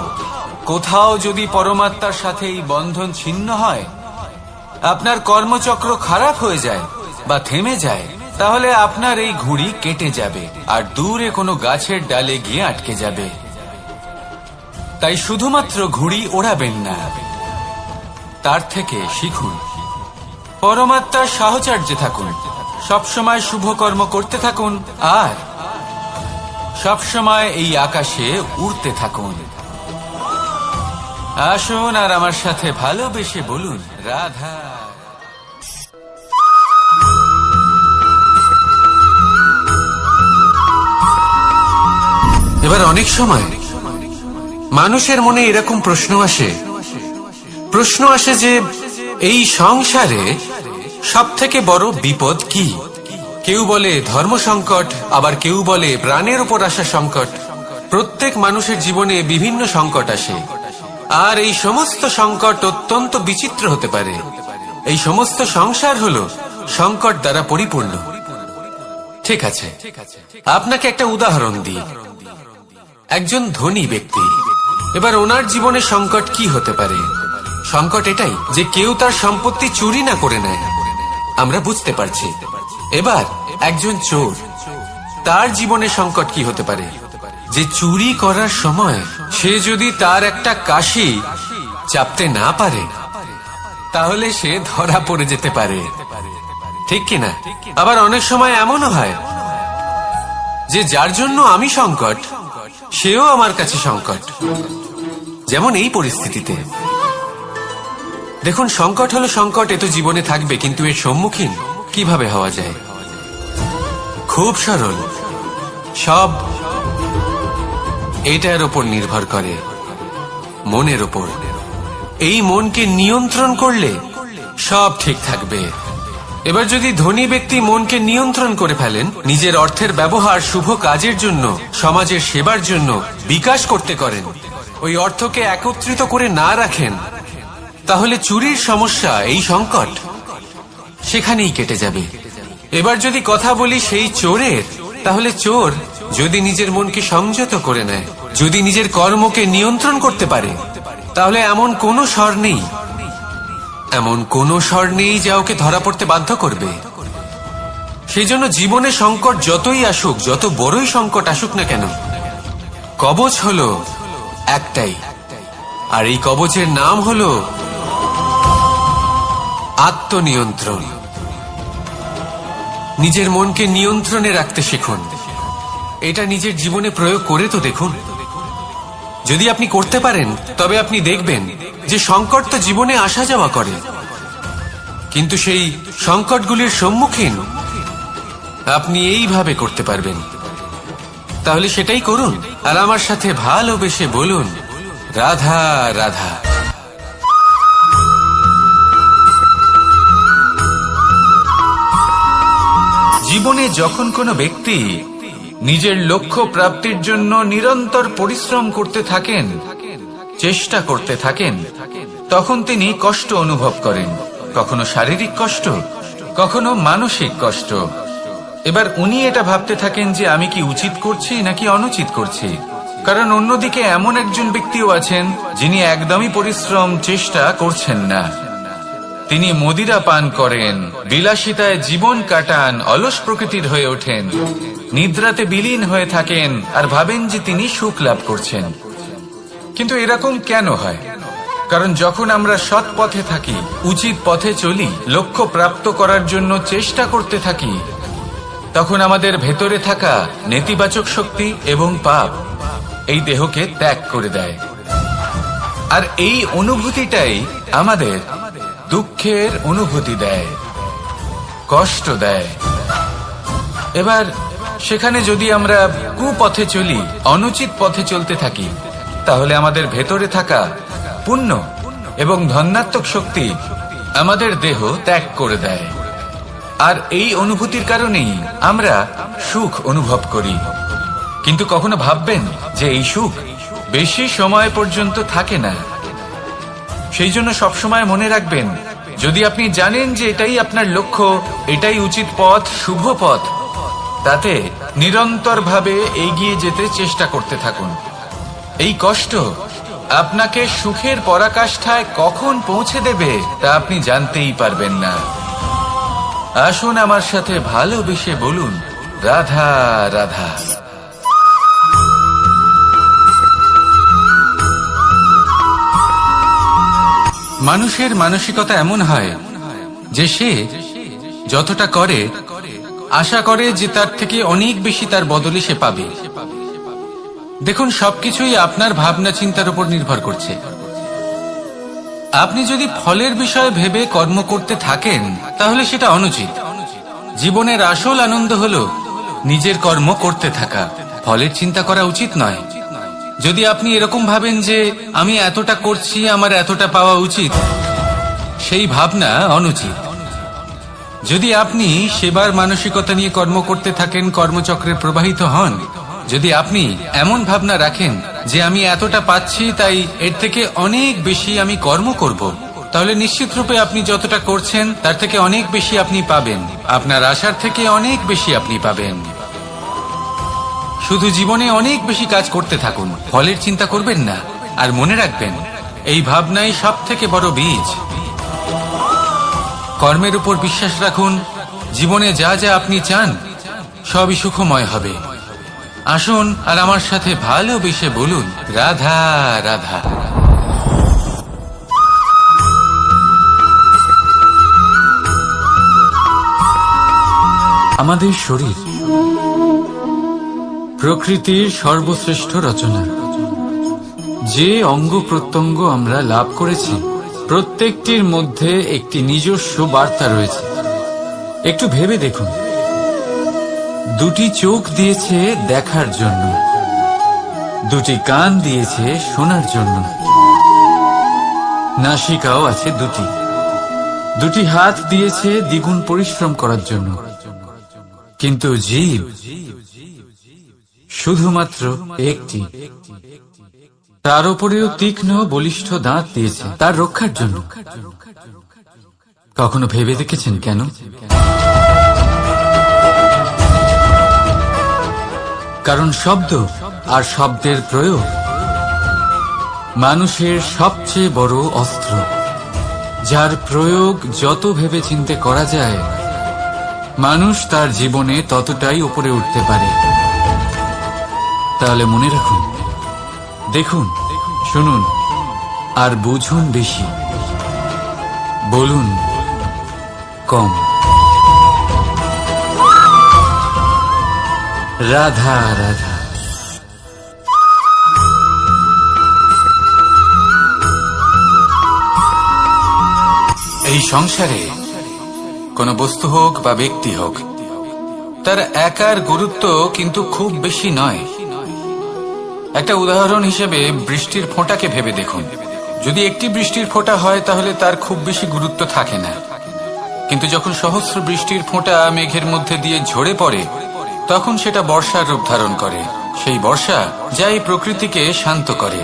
কোথাও যদি পরমাত্মার সাথে এই বন্ধন ছিন্ন হয়, আপনার কর্মচক্র খারাপ হয়ে যায় বা থেমে যায়, তাহলে আপনার এই ঘুড়ি কেটে যাবে আর দূরে কোনো গাছের ডালে গিয়ে আটকে যাবে। তাই শুধুমাত্র ঘুড়ি ওড়াবেন না, তার থেকে শিখুন, পরমাত্মার সাহচর্যে থাকুন, সবসময় শুভ কর্ম করতে থাকুন আর সবসময় এই আকাশে উড়তে থাকুন। আসুন আর আমার সাথে ভালোবেসে বলুন রাধা। এবার অনেক সময় মানুষের মনে এরকম প্রশ্ন আসে যে এই সংসারে সবথেকে বড় বিপদ কি? কেউ বলে ধর্ম সংকট, আবার কেউ বলে প্রাণের উপর আসা সংকট। প্রত্যেক মানুষের জীবনে বিভিন্ন সংকট আসে, আর এই সমস্ত সংকট অত্যন্ত বিচিত্র হতে পারে। এই সমস্ত সংসার হলো সংকট দ্বারা পরিপূর্ণ। ঠিক আছে, আপনাকে একটা উদাহরণ দিই। একজন ধনী ব্যক্তি, এবার ওনার জীবনে সংকট কি হতে পারে? সংকট এটাই যে কেউ তার সম্পত্তি চুরি না করে নেয়, আমরা বুঝতে পারছি। এবার একজন চোর, তার জীবনে সংকট কি হতে পারে? যে চুরি করার সময় সে যদি তার একটা কাশি চাপতে না পারে, তাহলে সে ধরা পড়ে যেতে পারে, ঠিক কিনা? আবার অনেক সময় এমনও হয় যে যার জন্য আমি সংকট, সেও আমার কাছে সংকট। যেমন এই পরিস্থিতিতে দেখুন, সংকট হলো সংকট, এ তো জীবনে থাকবে, কিন্তু এর সম্মুখীন কিভাবে হওয়া যায়? খুব সরল, সব এটার ওপর নির্ভর করে, মনের ওপর। এই মনকে নিয়ন্ত্রণ করলে সব ঠিক থাকবে। এবার যদি ধনী ব্যক্তি মনকে নিয়ন্ত্রণ করে ফেলেন, নিজের অর্থের ব্যবহার শুভ কাজের জন্য, সমাজের সেবার জন্য বিকাশ করতে করেন, ওই অর্থকে একত্রিত করে না রাখেন, তাহলে চুরির সমস্যা, এই সংকট সেখানেই কেটে যাবে। এবার যদি কথা বলি সেই চোরের, তাহলে চোর যদি নিজের মনকে সংযত করে নেয়, যদি নিজের কর্মকে নিয়ন্ত্রণ করতে পারে, তাহলে এমন কোনো স্বর নেই যা ওকে ধরা পড়তে বাধ্য করবে। সেই জন্য জীবনে সংকট যতই আসুক, যত বড়ই সংকট আসুক না কেন, কবচ হলো একটাই, আর এই কবচের নাম হলো আত্মনিয়ন্ত্রণ। নিজের মনকে নিয়ন্ত্রণে রাখতে শিখুন। এটা নিজের জীবনে প্রয়োগ করে তো দেখুন। যদি আপনি করতে পারেন, তবে আপনি দেখবেন যে সংকট তো জীবনে আসা যাওয়া করে, কিন্তু সেই সংকটগুলির সম্মুখীন আপনি এইভাবে করতে পারবেন। তাহলে সেটাই করুন, আর আমার সাথে ভালোবেসে বলুন রাধা রাধা। জীবনে যখন কোনো ব্যক্তি নিজের লক্ষ্য প্রাপ্তির জন্য নিরন্তর পরিশ্রম করতে থাকেন, চেষ্টা করতে থাকেন, তখন তিনি কষ্ট অনুভব করেন, কখনো শারীরিক কষ্ট, কখনো মানসিক কষ্ট। এবার উনি এটা ভাবতে থাকেন যে আমি কি উচিত করছি নাকি অনুচিত করছি। কারণ অন্যদিকে এমন একজন ব্যক্তিও আছেন যিনি একদমই পরিশ্রম, চেষ্টা করছেন না। তিনি মদিরা পান করেন, বিলাসিতায় জীবন কাটান, অলস প্রকৃতির হয়ে ওঠেন, নিদ্রাতে বিলীন হয়ে থাকেন, আর ভাবেন যে তিনি সুখ লাভ করছেন। কিন্তু এরকম কেন হয়? কারণ যখন আমরা সৎ পথে থাকি, উচিত পথে চলি, লক্ষ্য প্রাপ্ত করার জন্য চেষ্টা করতে থাকি, তখন আমাদের ভেতরে থাকা নেতিবাচক শক্তি এবং পাপ এই দেহকে ত্যাগ করে দেয়। আর এই অনুভূতিটাই আমাদের দুঃখের অনুভূতি দেয়, কষ্ট দেয়। এবার সেখানে যদি আমরা কুপথে চলি, অনুচিত পথে চলতে থাকি, তাহলে আমাদের ভেতরে থাকা পুণ্য এবং ধনাত্মক শক্তি আমাদের দেহ ত্যাগ করে দেয়। আর এই অনুভূতির কারণেই আমরা সুখ অনুভব করি। কিন্তু কখনো ভাববেন যে এই সুখ বেশি সময় পর্যন্ত থাকে না। সেই জন্য সবসময় মনে রাখবেন, যদি আপনি জানেন যে এটাই আপনার লক্ষ্য, এটাই উচিত পথ, শুভ পথ, তাতে নিরন্তরভাবে এগিয়ে যেতে চেষ্টা করতে থাকুন। এই কষ্ট আপনাকে সুখের পরাকাষ্ঠায় কখন পৌঁছে দেবে তা আপনি জানতেই পারবেন না। আসুন আমার সাথে ভালোবেসে বলুন রাধা রাধা। মানুষের মানসিকতা এমন হয় যে সে যতটা করে আশা করে যে তার থেকে অনেক বেশি তার বদলে সে পাবে। দেখুন, সবকিছুই আপনার ভাবনা চিন্তার উপর নির্ভর করছে। আপনি যদি ফলের বিষয়ে ভেবে কর্ম করতে থাকেন তাহলে সেটা অনুচিত। জীবনের আসল আনন্দ হলো নিজের কর্ম করতে থাকা, ফলের চিন্তা করা উচিত নয়। যদি আপনি এরকম ভাবেন যে আমি এতটা করছি, আমার এতটা পাওয়া উচিত, সেই ভাবনা অনুচিত। যদি আপনি সেবার মানসিকতা নিয়ে কর্ম করতে থাকেন, কর্মচক্রে প্রবাহিত হন, যদি আপনি এমন ভাবনা রাখেন যে আমি এতটা পাচ্ছি তাই এর থেকে অনেক বেশি আমি কর্ম করব, তাহলে নিশ্চিত রূপে আপনি যতটা করছেন তার থেকে অনেক বেশি আপনি পাবেন। আপনার আশার থেকে অনেক বেশি আপনি পাবেন। শুধু জীবনে অনেক বেশি কাজ করতে থাকুন, ফলের চিন্তা করবেন না। আর মনে রাখবেন, এই ভাবনাই সব থেকে বড় বীজ। কর্মের উপর বিশ্বাস রাখুন। জীবনে যা যা আপনি চান সবই সুখময় হবে। আসুন আর আমার সাথে ভালোবেসে বলুন, রাধা রাধা। আমাদের শরীর প্রকৃতির সর্বশ্রেষ্ঠ রচনা। যে অঙ্গ প্রত্যঙ্গ আমরা লাভ করেছি প্রত্যেকটির মধ্যে একটি নিজস্ব বার্তা রয়েছে। একটু ভেবে দেখুন, দুটি চোখ দিয়েছে দেখার জন্য, দুটি কান দিয়েছে শোনার জন্য, নাসিকাও আছে দুটি, দুটি হাত দিয়েছে দ্বিগুণ পরিশ্রম করার জন্য। কিন্তু জীব শুধুমাত্র একটি। তার উপরেও তীক্ষ্ণ বলিষ্ঠ দাঁত দিয়েছে তার রক্ষার জন্য। কখনো ভেবে দেখেছেন কেন? কারণ শব্দ আর শব্দের প্রয়োগ মানুষের সবচেয়ে বড় অস্ত্র, যার প্রয়োগ যত ভেবে চিন্তে করা যায় মানুষ তার জীবনে ততটাই উপরে উঠতে পারে। তাহলে মনে রাখুন, দেখুন, শুনুন আর বুঝুন বেশি, বলুন কম। রাধা রাধা। এই সংসারে কোনো বস্তু হোক বা ব্যক্তি হোক, তার একার গুরুত্ব কিন্তু খুব বেশি নয়। একটা উদাহরণ হিসেবে বৃষ্টির ফোঁটাকে ভেবে দেখুন। যদি একটি বৃষ্টির ফোঁটা হয় তাহলে তার খুব বেশি গুরুত্ব থাকে না, কিন্তু যখন সহস্র বৃষ্টির ফোঁটা মেঘের মধ্যে দিয়ে ঝরে পড়ে তখন সেটা বর্ষার রূপ ধারণ করে। সেই বর্ষা যা এই প্রকৃতিকে শান্ত করে।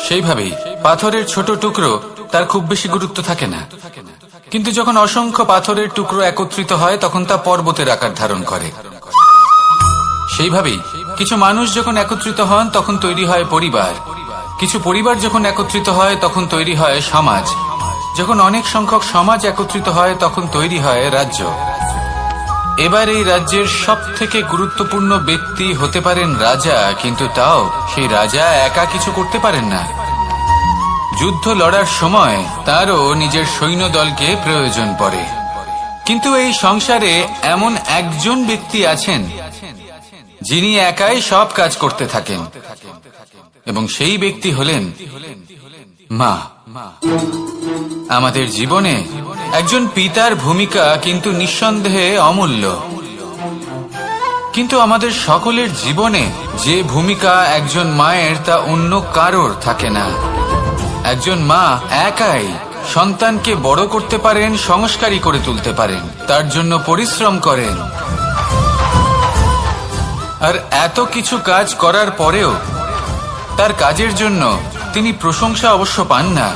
সেইভাবেই পাথরের ছোট টুকরো, তার খুব বেশি গুরুত্ব থাকে না, কিন্তু যখন অসংখ্য পাথরের টুকরো একত্রিত হয় তখন তা পর্বতের আকার ধারণ করে। সেইভাবেই কিছু মানুষ যখন একত্রিত হন তখন তৈরি হয় পরিবার, কিছু পরিবার যখন একত্রিত হয় তখন তৈরি হয় সমাজ, যখন অনেক সংখ্যক সমাজ একত্রিত হয় তখন তৈরি হয় রাজ্য। এবার এই রাজ্যের সব থেকে গুরুত্বপূর্ণ ব্যক্তি হতে পারেন রাজা, কিন্তু তাও সেই রাজা একা কিছু করতে পারেন না। যুদ্ধ লড়ার সময় তারও নিজের সৈন্যদলকে প্রয়োজন পড়ে। কিন্তু এই সংসারে এমন একজন ব্যক্তি আছেন যিনি একাই সব কাজ করতে থাকেন, এবং সেই ব্যক্তি হলেন মা। আমাদের জীবনে একজন পিতার ভূমিকা কিন্তু নিঃসন্দেহে অমূল্য, কিন্তু আমাদের সকলের জীবনে যে ভূমিকা একজন মায়ের তা অন্য কারোর থাকে না। একজন মা একাই সন্তানকে বড় করতে পারেন, সংস্কারী করে তুলতে পারেন, তার জন্য পরিশ্রম করেন। আর এত কিছু কাজ করার পরেও তার কাজের জন্য তিনি প্রশংসা অবশ্য পান না।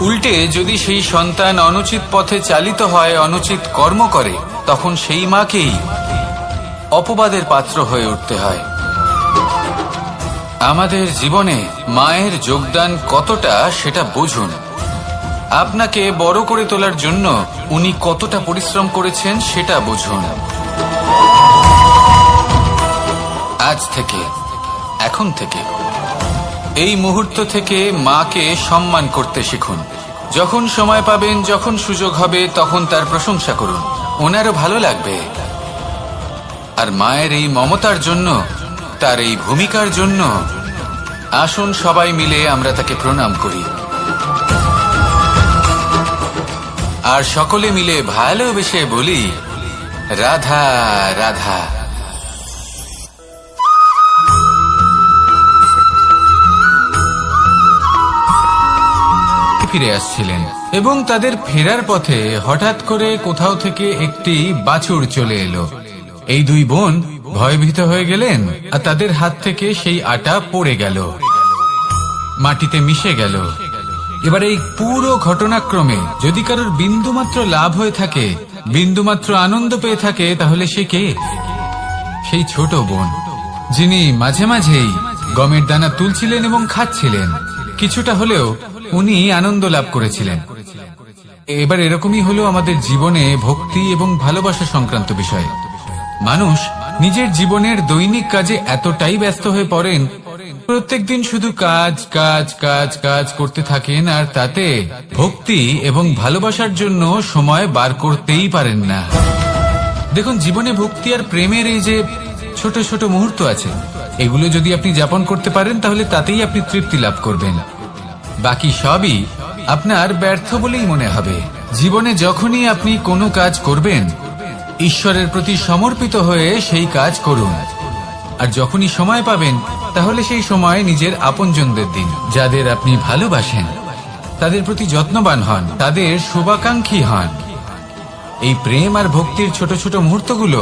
উল্টে যদি সেই সন্তান অনুচিত পথে চালিত হয়, অনুচিত কর্ম করে, তখন সেই মাকেই অপবাদের পাত্র হয়ে উঠতে হয়। আমাদের জীবনে মায়ের যোগদান কতটা সেটা বুঝুন। আপনাকে বড় করে তোলার জন্য উনি কতটা পরিশ্রম করেছেন সেটা বুঝুন। আজ থেকে, এখন থেকে, এই মুহূর্ত থেকে মাকে সম্মান করতে শিখুন। যখন সময় পাবেন, যখন সুযোগ হবে তখন তার প্রশংসা করুন। ওনারও ভালো লাগবে। আর মায়ের এই মমতার জন্য, তার এই ভূমিকার জন্য আসুন সবাই মিলে আমরা তাকে প্রণাম করি, আর সকলে মিলে ভালোবেসে বলি রাধা রাধা। ফিরে আসছিলেন এবং তাদের ফেরার পথে হঠাৎ করে কোথাও থেকে একটি বাছুর চলে এলো। এই দুই বোন ভয়ভীত হয়ে গেলেন আর তাদের হাত থেকে সেই আটা পড়ে গেল, মাটিতে মিশে গেল। এবার এই পুরো ঘটনাক্রমে যদি কারোর বিন্দুমাত্র লাভ হয়ে থাকে, বিন্দুমাত্র আনন্দ পেয়ে থাকে, তাহলে সে কে? সেই ছোট বোন, যিনি মাঝে মাঝেই গমের দানা তুলছিলেন এবং খাচ্ছিলেন। কিছুটা হলেও উনি আনন্দ লাভ করেছিলেন। এবার এরকমই হলো আমাদের জীবনে ভক্তি এবং ভালোবাসা সংক্রান্ত বিষয়। মানুষ নিজের জীবনের দৈনিক কাজে এতটাই ব্যস্ত হয়ে পড়েন, প্রত্যেকদিন শুধু কাজ কাজ কাজ কাজ করতে থাকেন, আর তাতে ভক্তি এবং ভালোবাসার জন্য সময় বার করতেই পারেন না। দেখুন, জীবনে ভক্তি আর প্রেমের এই যে ছোট ছোট মুহূর্ত আছে, এগুলো যদি আপনি যাপন করতে পারেন তাহলে তাতেই আপনি তৃপ্তি লাভ করবেন। বাকি সবই আপনার ব্যর্থ বলেই মনে হবে। জীবনে যখনই আপনি কোনো কাজ করবেন, ঈশ্বরের প্রতি সমর্পিত হয়ে সেই কাজ করুন। আর যখনই সময় পাবেন, তাহলে সেই সময় নিজের আপনজনদের দিন। যাদের আপনি ভালোবাসেন তাদের প্রতি যত্নবান হন, তাদের শুভাকাঙ্ক্ষী হন। এই প্রেম আর ভক্তির ছোট ছোট মুহূর্তগুলো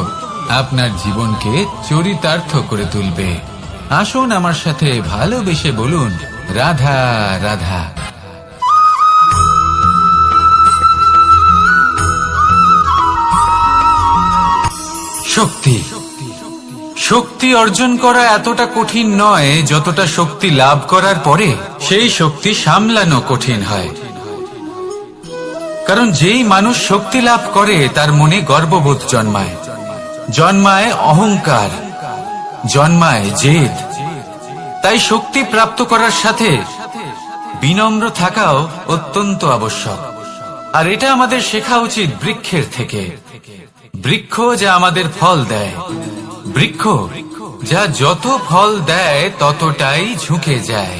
আপনার জীবনকে চরিতার্থ করে তুলবে। আসুন আমার সাথে ভালোবেসে বলুন রাধা রাধা। শক্তি, শক্তি অর্জন করা এতটা কঠিন নয় যতটা শক্তি লাভ করার পরে সেই শক্তি সামলানো কঠিন হয়। কারণ যেই মানুষ শক্তি লাভ করে তার মনে গর্ববোধ জন্মায়, জন্মায় অহংকার, জন্মায় জেদ। তাই শক্তি প্রাপ্ত করার সাথে বিনম্র থাকাও অত্যন্ত আবশ্যক। আর এটা আমাদের শেখা উচিত বৃক্ষের থেকে। বৃক্ষ যা আমাদের ফল দেয়, বৃক্ষ যা যত ফল দেয় ততটাই ঝুঁকে যায়।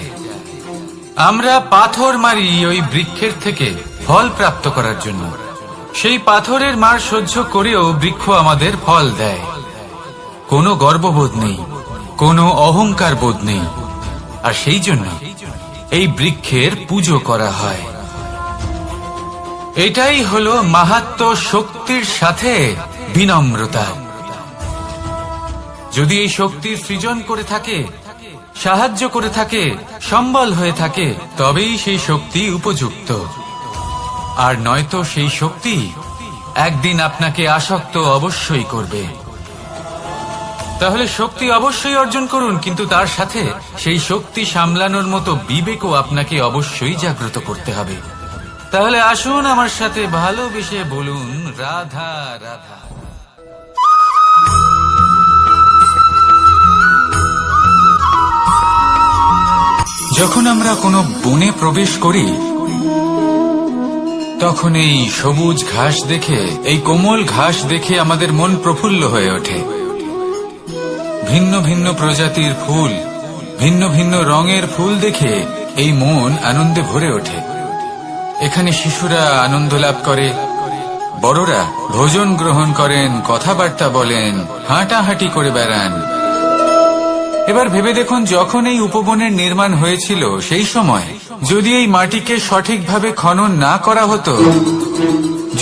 আমরা পাথর মারি ওই বৃক্ষের থেকে ফল প্রাপ্ত করার জন্য। সেই পাথরের মার সহ্য করেও বৃক্ষ আমাদের ফল দেয়। কোনো গর্ববোধ নেই, কোনো অহংকার বোধ নেই। আর সেই জন্য এই বৃক্ষের পুজো করা হয়। এটাই হলো মাহাত্ম্য শক্তির সাথে বিনম্রতা। যদি এই শক্তির সৃজন করে থাকে, সাহায্য করে থাকে, সম্বল হয়ে থাকে, তবেই সেই শক্তি উপযুক্ত। আর নয়তো সেই শক্তি একদিন আপনাকে আসক্ত অবশ্যই করবে। তাহলে শক্তি অবশ্যই অর্জন করুন, কিন্তু তার সাথে সেই শক্তি সামলানোর মতো বিবেকও আপনাকে অবশ্যই জাগ্রত করতে হবে। তাহলে আসুন আমার সাথে ভালোবেসে বলুন রাধা রাধা। যখন আমরা কোনো বনে প্রবেশ করি, তখন এই সবুজ ঘাস দেখে, এই কোমল ঘাস দেখে আমাদের মন প্রফুল্ল হয়ে ওঠে। ভিন্ন ভিন্ন প্রজাতির ফুল, ভিন্ন ভিন্ন রঙের ফুল দেখে এই মন আনন্দে ভরে ওঠে। এখানে শিশুরা আনন্দ লাভ করে, বড়রা ভোজন গ্রহণ করেন, কথাবার্তা বলেন, হাঁটাহাঁটি করে বেড়ান। এবার ভেবে দেখুন, যখন এই উপবনের নির্মাণ হয়েছিল সেই সময় যদি এই মাটিকে সঠিকভাবে খনন না করা হতো,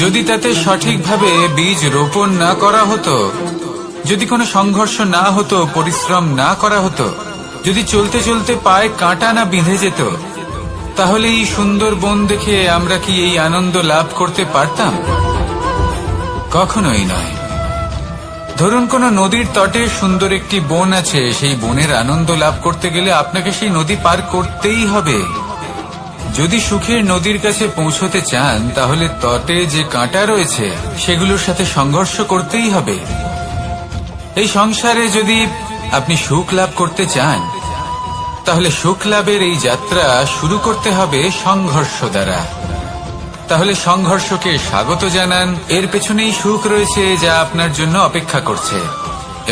যদি তাতে সঠিকভাবে বীজ রোপণ না করা হতো, যদি কোনো সংঘর্ষ না হতো, পরিশ্রম না করা হতো, যদি চলতে চলতে পায়ে কাঁটা না বিঁধে যেত, তাহলে এই সুন্দর বন দেখে আমরা কি এই আনন্দ লাভ করতে পারতাম? কখনোই নয়। ধরুন কোনো নদীর তটে সুন্দর একটি বন আছে, সেই বনের আনন্দ লাভ করতে গেলে আপনাকে সেই নদী পার করতেই হবে। যদি সুখের নদীর কাছে পৌঁছতে চান, তাহলে তটে যে কাঁটা রয়েছে সেগুলোর সাথে সংঘর্ষ করতেই হবে। এই সংসারে যদি আপনি সুখ লাভ করতে চান, তাহলে সুখ লাভের এই যাত্রা শুরু করতে হবে সংঘর্ষ দ্বারা। তাহলে সংঘর্ষকে স্বাগত জানান। এর পেছনেই সুখ রয়েছে যা আপনার জন্য অপেক্ষা করছে।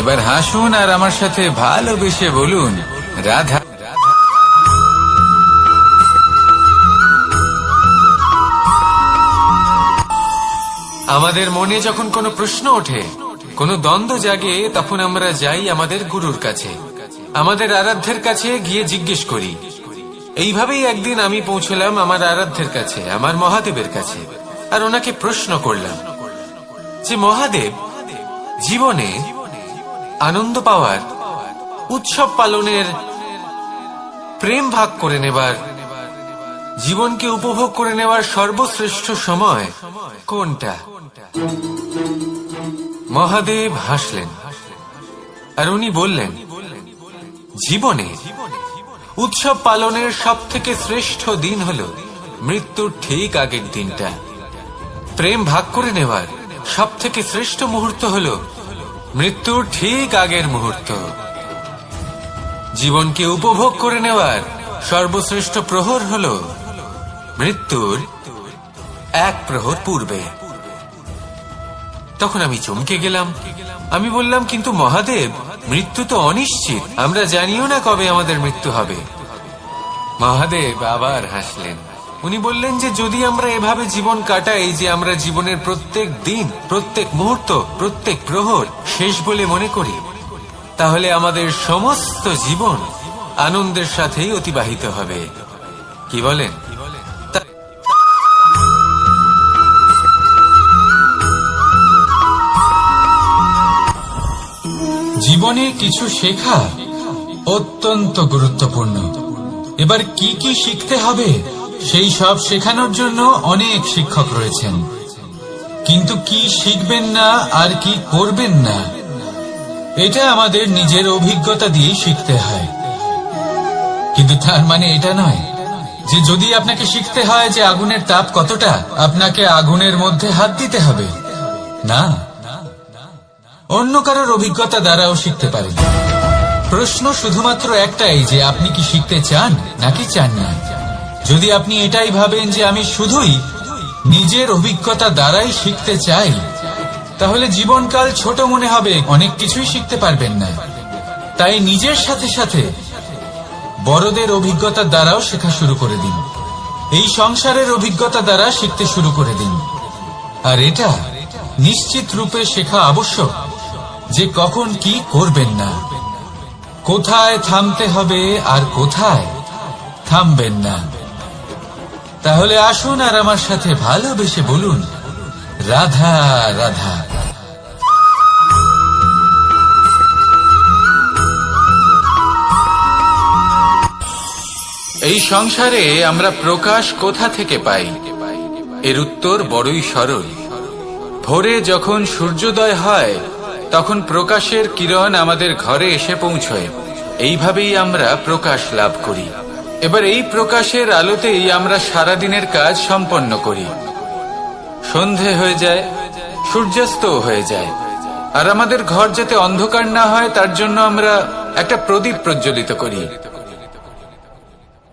এবার হাসুন আর আমার সাথে ভালোবেসে বলুন, রাধা। আমাদের মনে যখন কোনো প্রশ্ন ওঠে, কোনো দ্বন্দ্ব জাগে, তখন আমরা যাই আমাদের গুরুর কাছে, আমাদের আরাধ্যের কাছে গিয়ে জিজ্ঞেস করি। এইভাবেই একদিন আমি পৌঁছলাম আমার আরাধ্যের কাছে, আমার মহাদেবের কাছে, আর ওনাকে প্রশ্ন করলাম যে মহাদেব, জীবনে আনন্দ পাওয়ার, উৎসব পালনের, প্রেম ভাগ করে নেবার, জীবনকে উপভোগ করে নেওয়ার সর্বশ্রেষ্ঠ সময় কোনটা? মহাদেব হাসলেন আর উনি বললেন, জীবনে উৎসব পালনের সব থেকে শ্রেষ্ঠ দিন হল মৃত্যুর ঠিক আগের দিনটা। প্রেম ভাগ করে নেওয়ার সব থেকে শ্রেষ্ঠ মুহূর্ত হল মৃত্যুর ঠিক আগের মুহূর্ত। জীবনকে উপভোগ করে নেওয়ার সর্বশ্রেষ্ঠ প্রহর হল মৃত্যুর এক প্রহর পূর্বে। তখন আমি চমকে গেলাম। আমি বললাম, কিন্তু মহাদেব, মৃত্যু তো অনিশ্চিত, আমরা জানিও না কবে আমাদের মৃত্যু হবে। মহাদেব আবার হাসলেন। উনি বললেন যে যদি আমরা এভাবে জীবন কাটাই যে আমরা জীবনের প্রত্যেক দিন, প্রত্যেক মুহূর্ত, প্রত্যেক প্রহর শেষ বলে মনে করি, তাহলে আমাদের সমস্ত জীবন আনন্দের সাথেই অতিবাহিত হবে। কি বলেন? জীবনে কিছু শেখা অত্যন্ত গুরুত্বপূর্ণ। এবার কি কি শিখতে হবে সেই সব শেখানোর জন্য অনেক শিক্ষক রয়েছেন, কিন্তু কি শিখবেন না আর কি করবেন না, এটা আমাদের নিজের অভিজ্ঞতা দিয়ে শিখতে হয়। কিন্তু তার মানে এটা নয় যে যদি আপনাকে শিখতে হয় যে আগুনের তাপ কতটা, আপনাকে আগুনের মধ্যে হাত দিতে হবে। না, অন্য কারোর অভিজ্ঞতা দ্বারাও শিখতে পারেন। প্রশ্ন শুধুমাত্র একটাই যে আপনি কি শিখতে চান নাকি চান না। যদি আপনি এটাই ভাবেন যে আমি শুধুই নিজের অভিজ্ঞতা দ্বারাই শিখতে চাই, তাহলে জীবনকাল ছোট মনে হবে, অনেক কিছুই শিখতে পারবেন না। তাই নিজের সাথে সাথে বড়দের অভিজ্ঞতা দ্বারাও শেখা শুরু করে দিন। এই সংসারের অভিজ্ঞতা দ্বারা শিখতে শুরু করে দিন। আর এটা নিশ্চিত রূপে শেখা আবশ্যক যে কখন কি করবেন না, কোথায় থামতে হবে আর কোথায় থামবেন না। তাহলে আসুন আর আমার সাথে ভালোবেসে বলুন, রাধা রাধা। এই সংসারে আমরা প্রকাশ কোথা থেকে পাই? এর উত্তর বড়ই সরল। ভোরে যখন সূর্যোদয় হয় তখন প্রকাশের কিরণ আমাদের ঘরে এসে পৌঁছয়। এইভাবেই আমরা প্রকাশ লাভ করি। এবার এই প্রকাশের আলোতেই আমরা সারাদিনের কাজ সম্পন্ন করি। সন্ধে হয়ে যায়, সূর্যাস্ত হয়ে যায়, আর আমাদের ঘর যাতে অন্ধকার না হয় তার জন্য আমরা একটা প্রদীপ প্রজ্বলিত করি।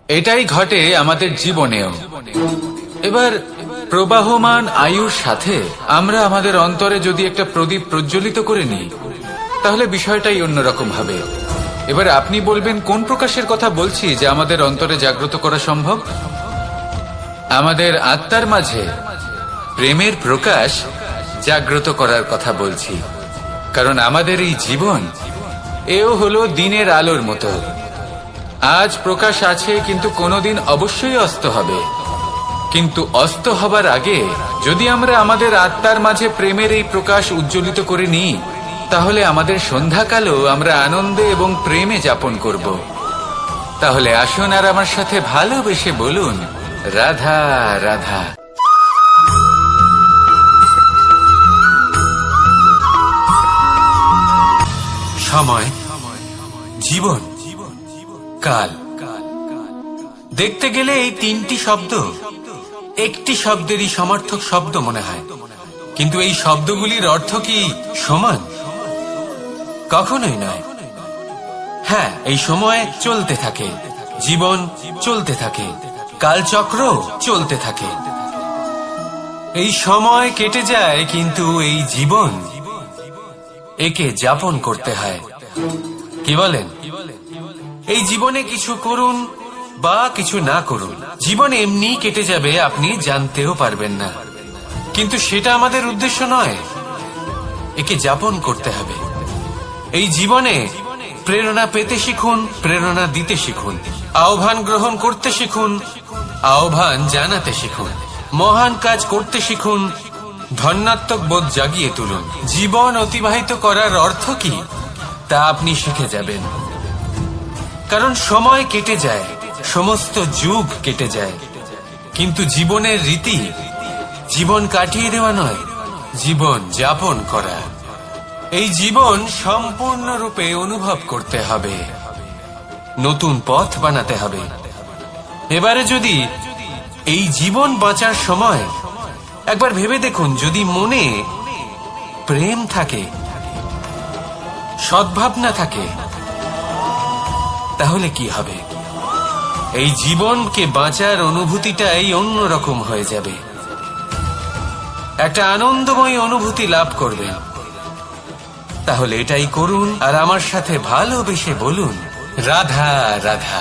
এটাই ঘটে আমাদের জীবনেও। এবার প্রবাহমান আয়ুর সাথে আমরা আমাদের অন্তরে যদি একটা প্রদীপ প্রজ্বলিত করে নিই, তাহলে বিষয়টাই অন্যরকম হবে। এবার আপনি বলবেন, কোন প্রকাশের কথা বলছি যা আমাদের অন্তরে জাগ্রত করা সম্ভব? আমাদের আত্মার মাঝে প্রেমের প্রকাশ জাগ্রত করার কথা বলছি। কারণ আমাদের এই জীবন এও হলো দিনের আলোর মতো। আজ প্রকাশ আছে, কিন্তু কোনোদিন অবশ্যই অস্ত হবে। কিন্তু অস্ত হবার আগে যদি আমরা আমাদের আত্মার মাঝে প্রেমের এই প্রকাশ উজ্জ্বলিত করে নিই, তাহলে আমাদের সন্ধ্যাকালও আমরা আনন্দে এবং প্রেমে যাপন করব। তাহলে আসুন আর আমার সাথে ভালোবেসে বলুন, রাধা রাধা। সময়, জীবন, কাল। দেখতে গেলে এই তিনটি শব্দ একটি শব্দেরই সমার্থক শব্দ মনে হয়, কিন্তু এই শব্দগুলির অর্থ কি সমান? কখনোই নয়। হ্যাঁ, এই সময় চলতে থাকে, জীবন চলতে থাকে, কালচক্র চলতে থাকে। এই সময় কেটে যায়, কিন্তু এই জীবন একে যাপন করতে হয়। কি বলেন? এই জীবনে কিছু করুন বা কিছু না করুন, জীবন এমনি কেটে যাবে, আপনি জানতেও পারবেন না। কিন্তু সেটা আমাদের উদ্দেশ্য নয়, একে যাপন করতে হবে। এই জীবনে প্রেরণা পেতে শিখুন, প্রেরণা দিতে শিখুন, আহ্বান গ্রহণ করতে শিখুন, আহ্বান জানাতে শিখুন, মহান কাজ করতে শিখুন, ধন্যাত্মক বোধ জাগিয়ে তুলুন। জীবন অতিবাহিত করার অর্থ কি তা আপনি শিখে যাবেন। কারণ সময় কেটে যায়, সমস্ত যুগ কেটে যায়, কিন্তু জীবনের রীতি জীবন কাটিয়ে দেওয়া নয়, জীবন যাপন করা। এই জীবন সম্পূর্ণরূপে অনুভব করতে হবে, নতুন পথ বানাতে হবে। এবারে যদি এই জীবন বাঁচার সময় একবার ভেবে দেখুন, যদি মনে প্রেম থাকে, সদ্ভাবনা থাকে, তাহলে কি হবে? এই জীবনকে বাঁচার অনুভূতিটাই অন্যরকম হয়ে যাবে, একটা আনন্দময় অনুভূতি লাভ করবেন। তাহলে এটাই করুন, আর আমার সাথে ভালোবেসে বলুন, রাধা রাধা।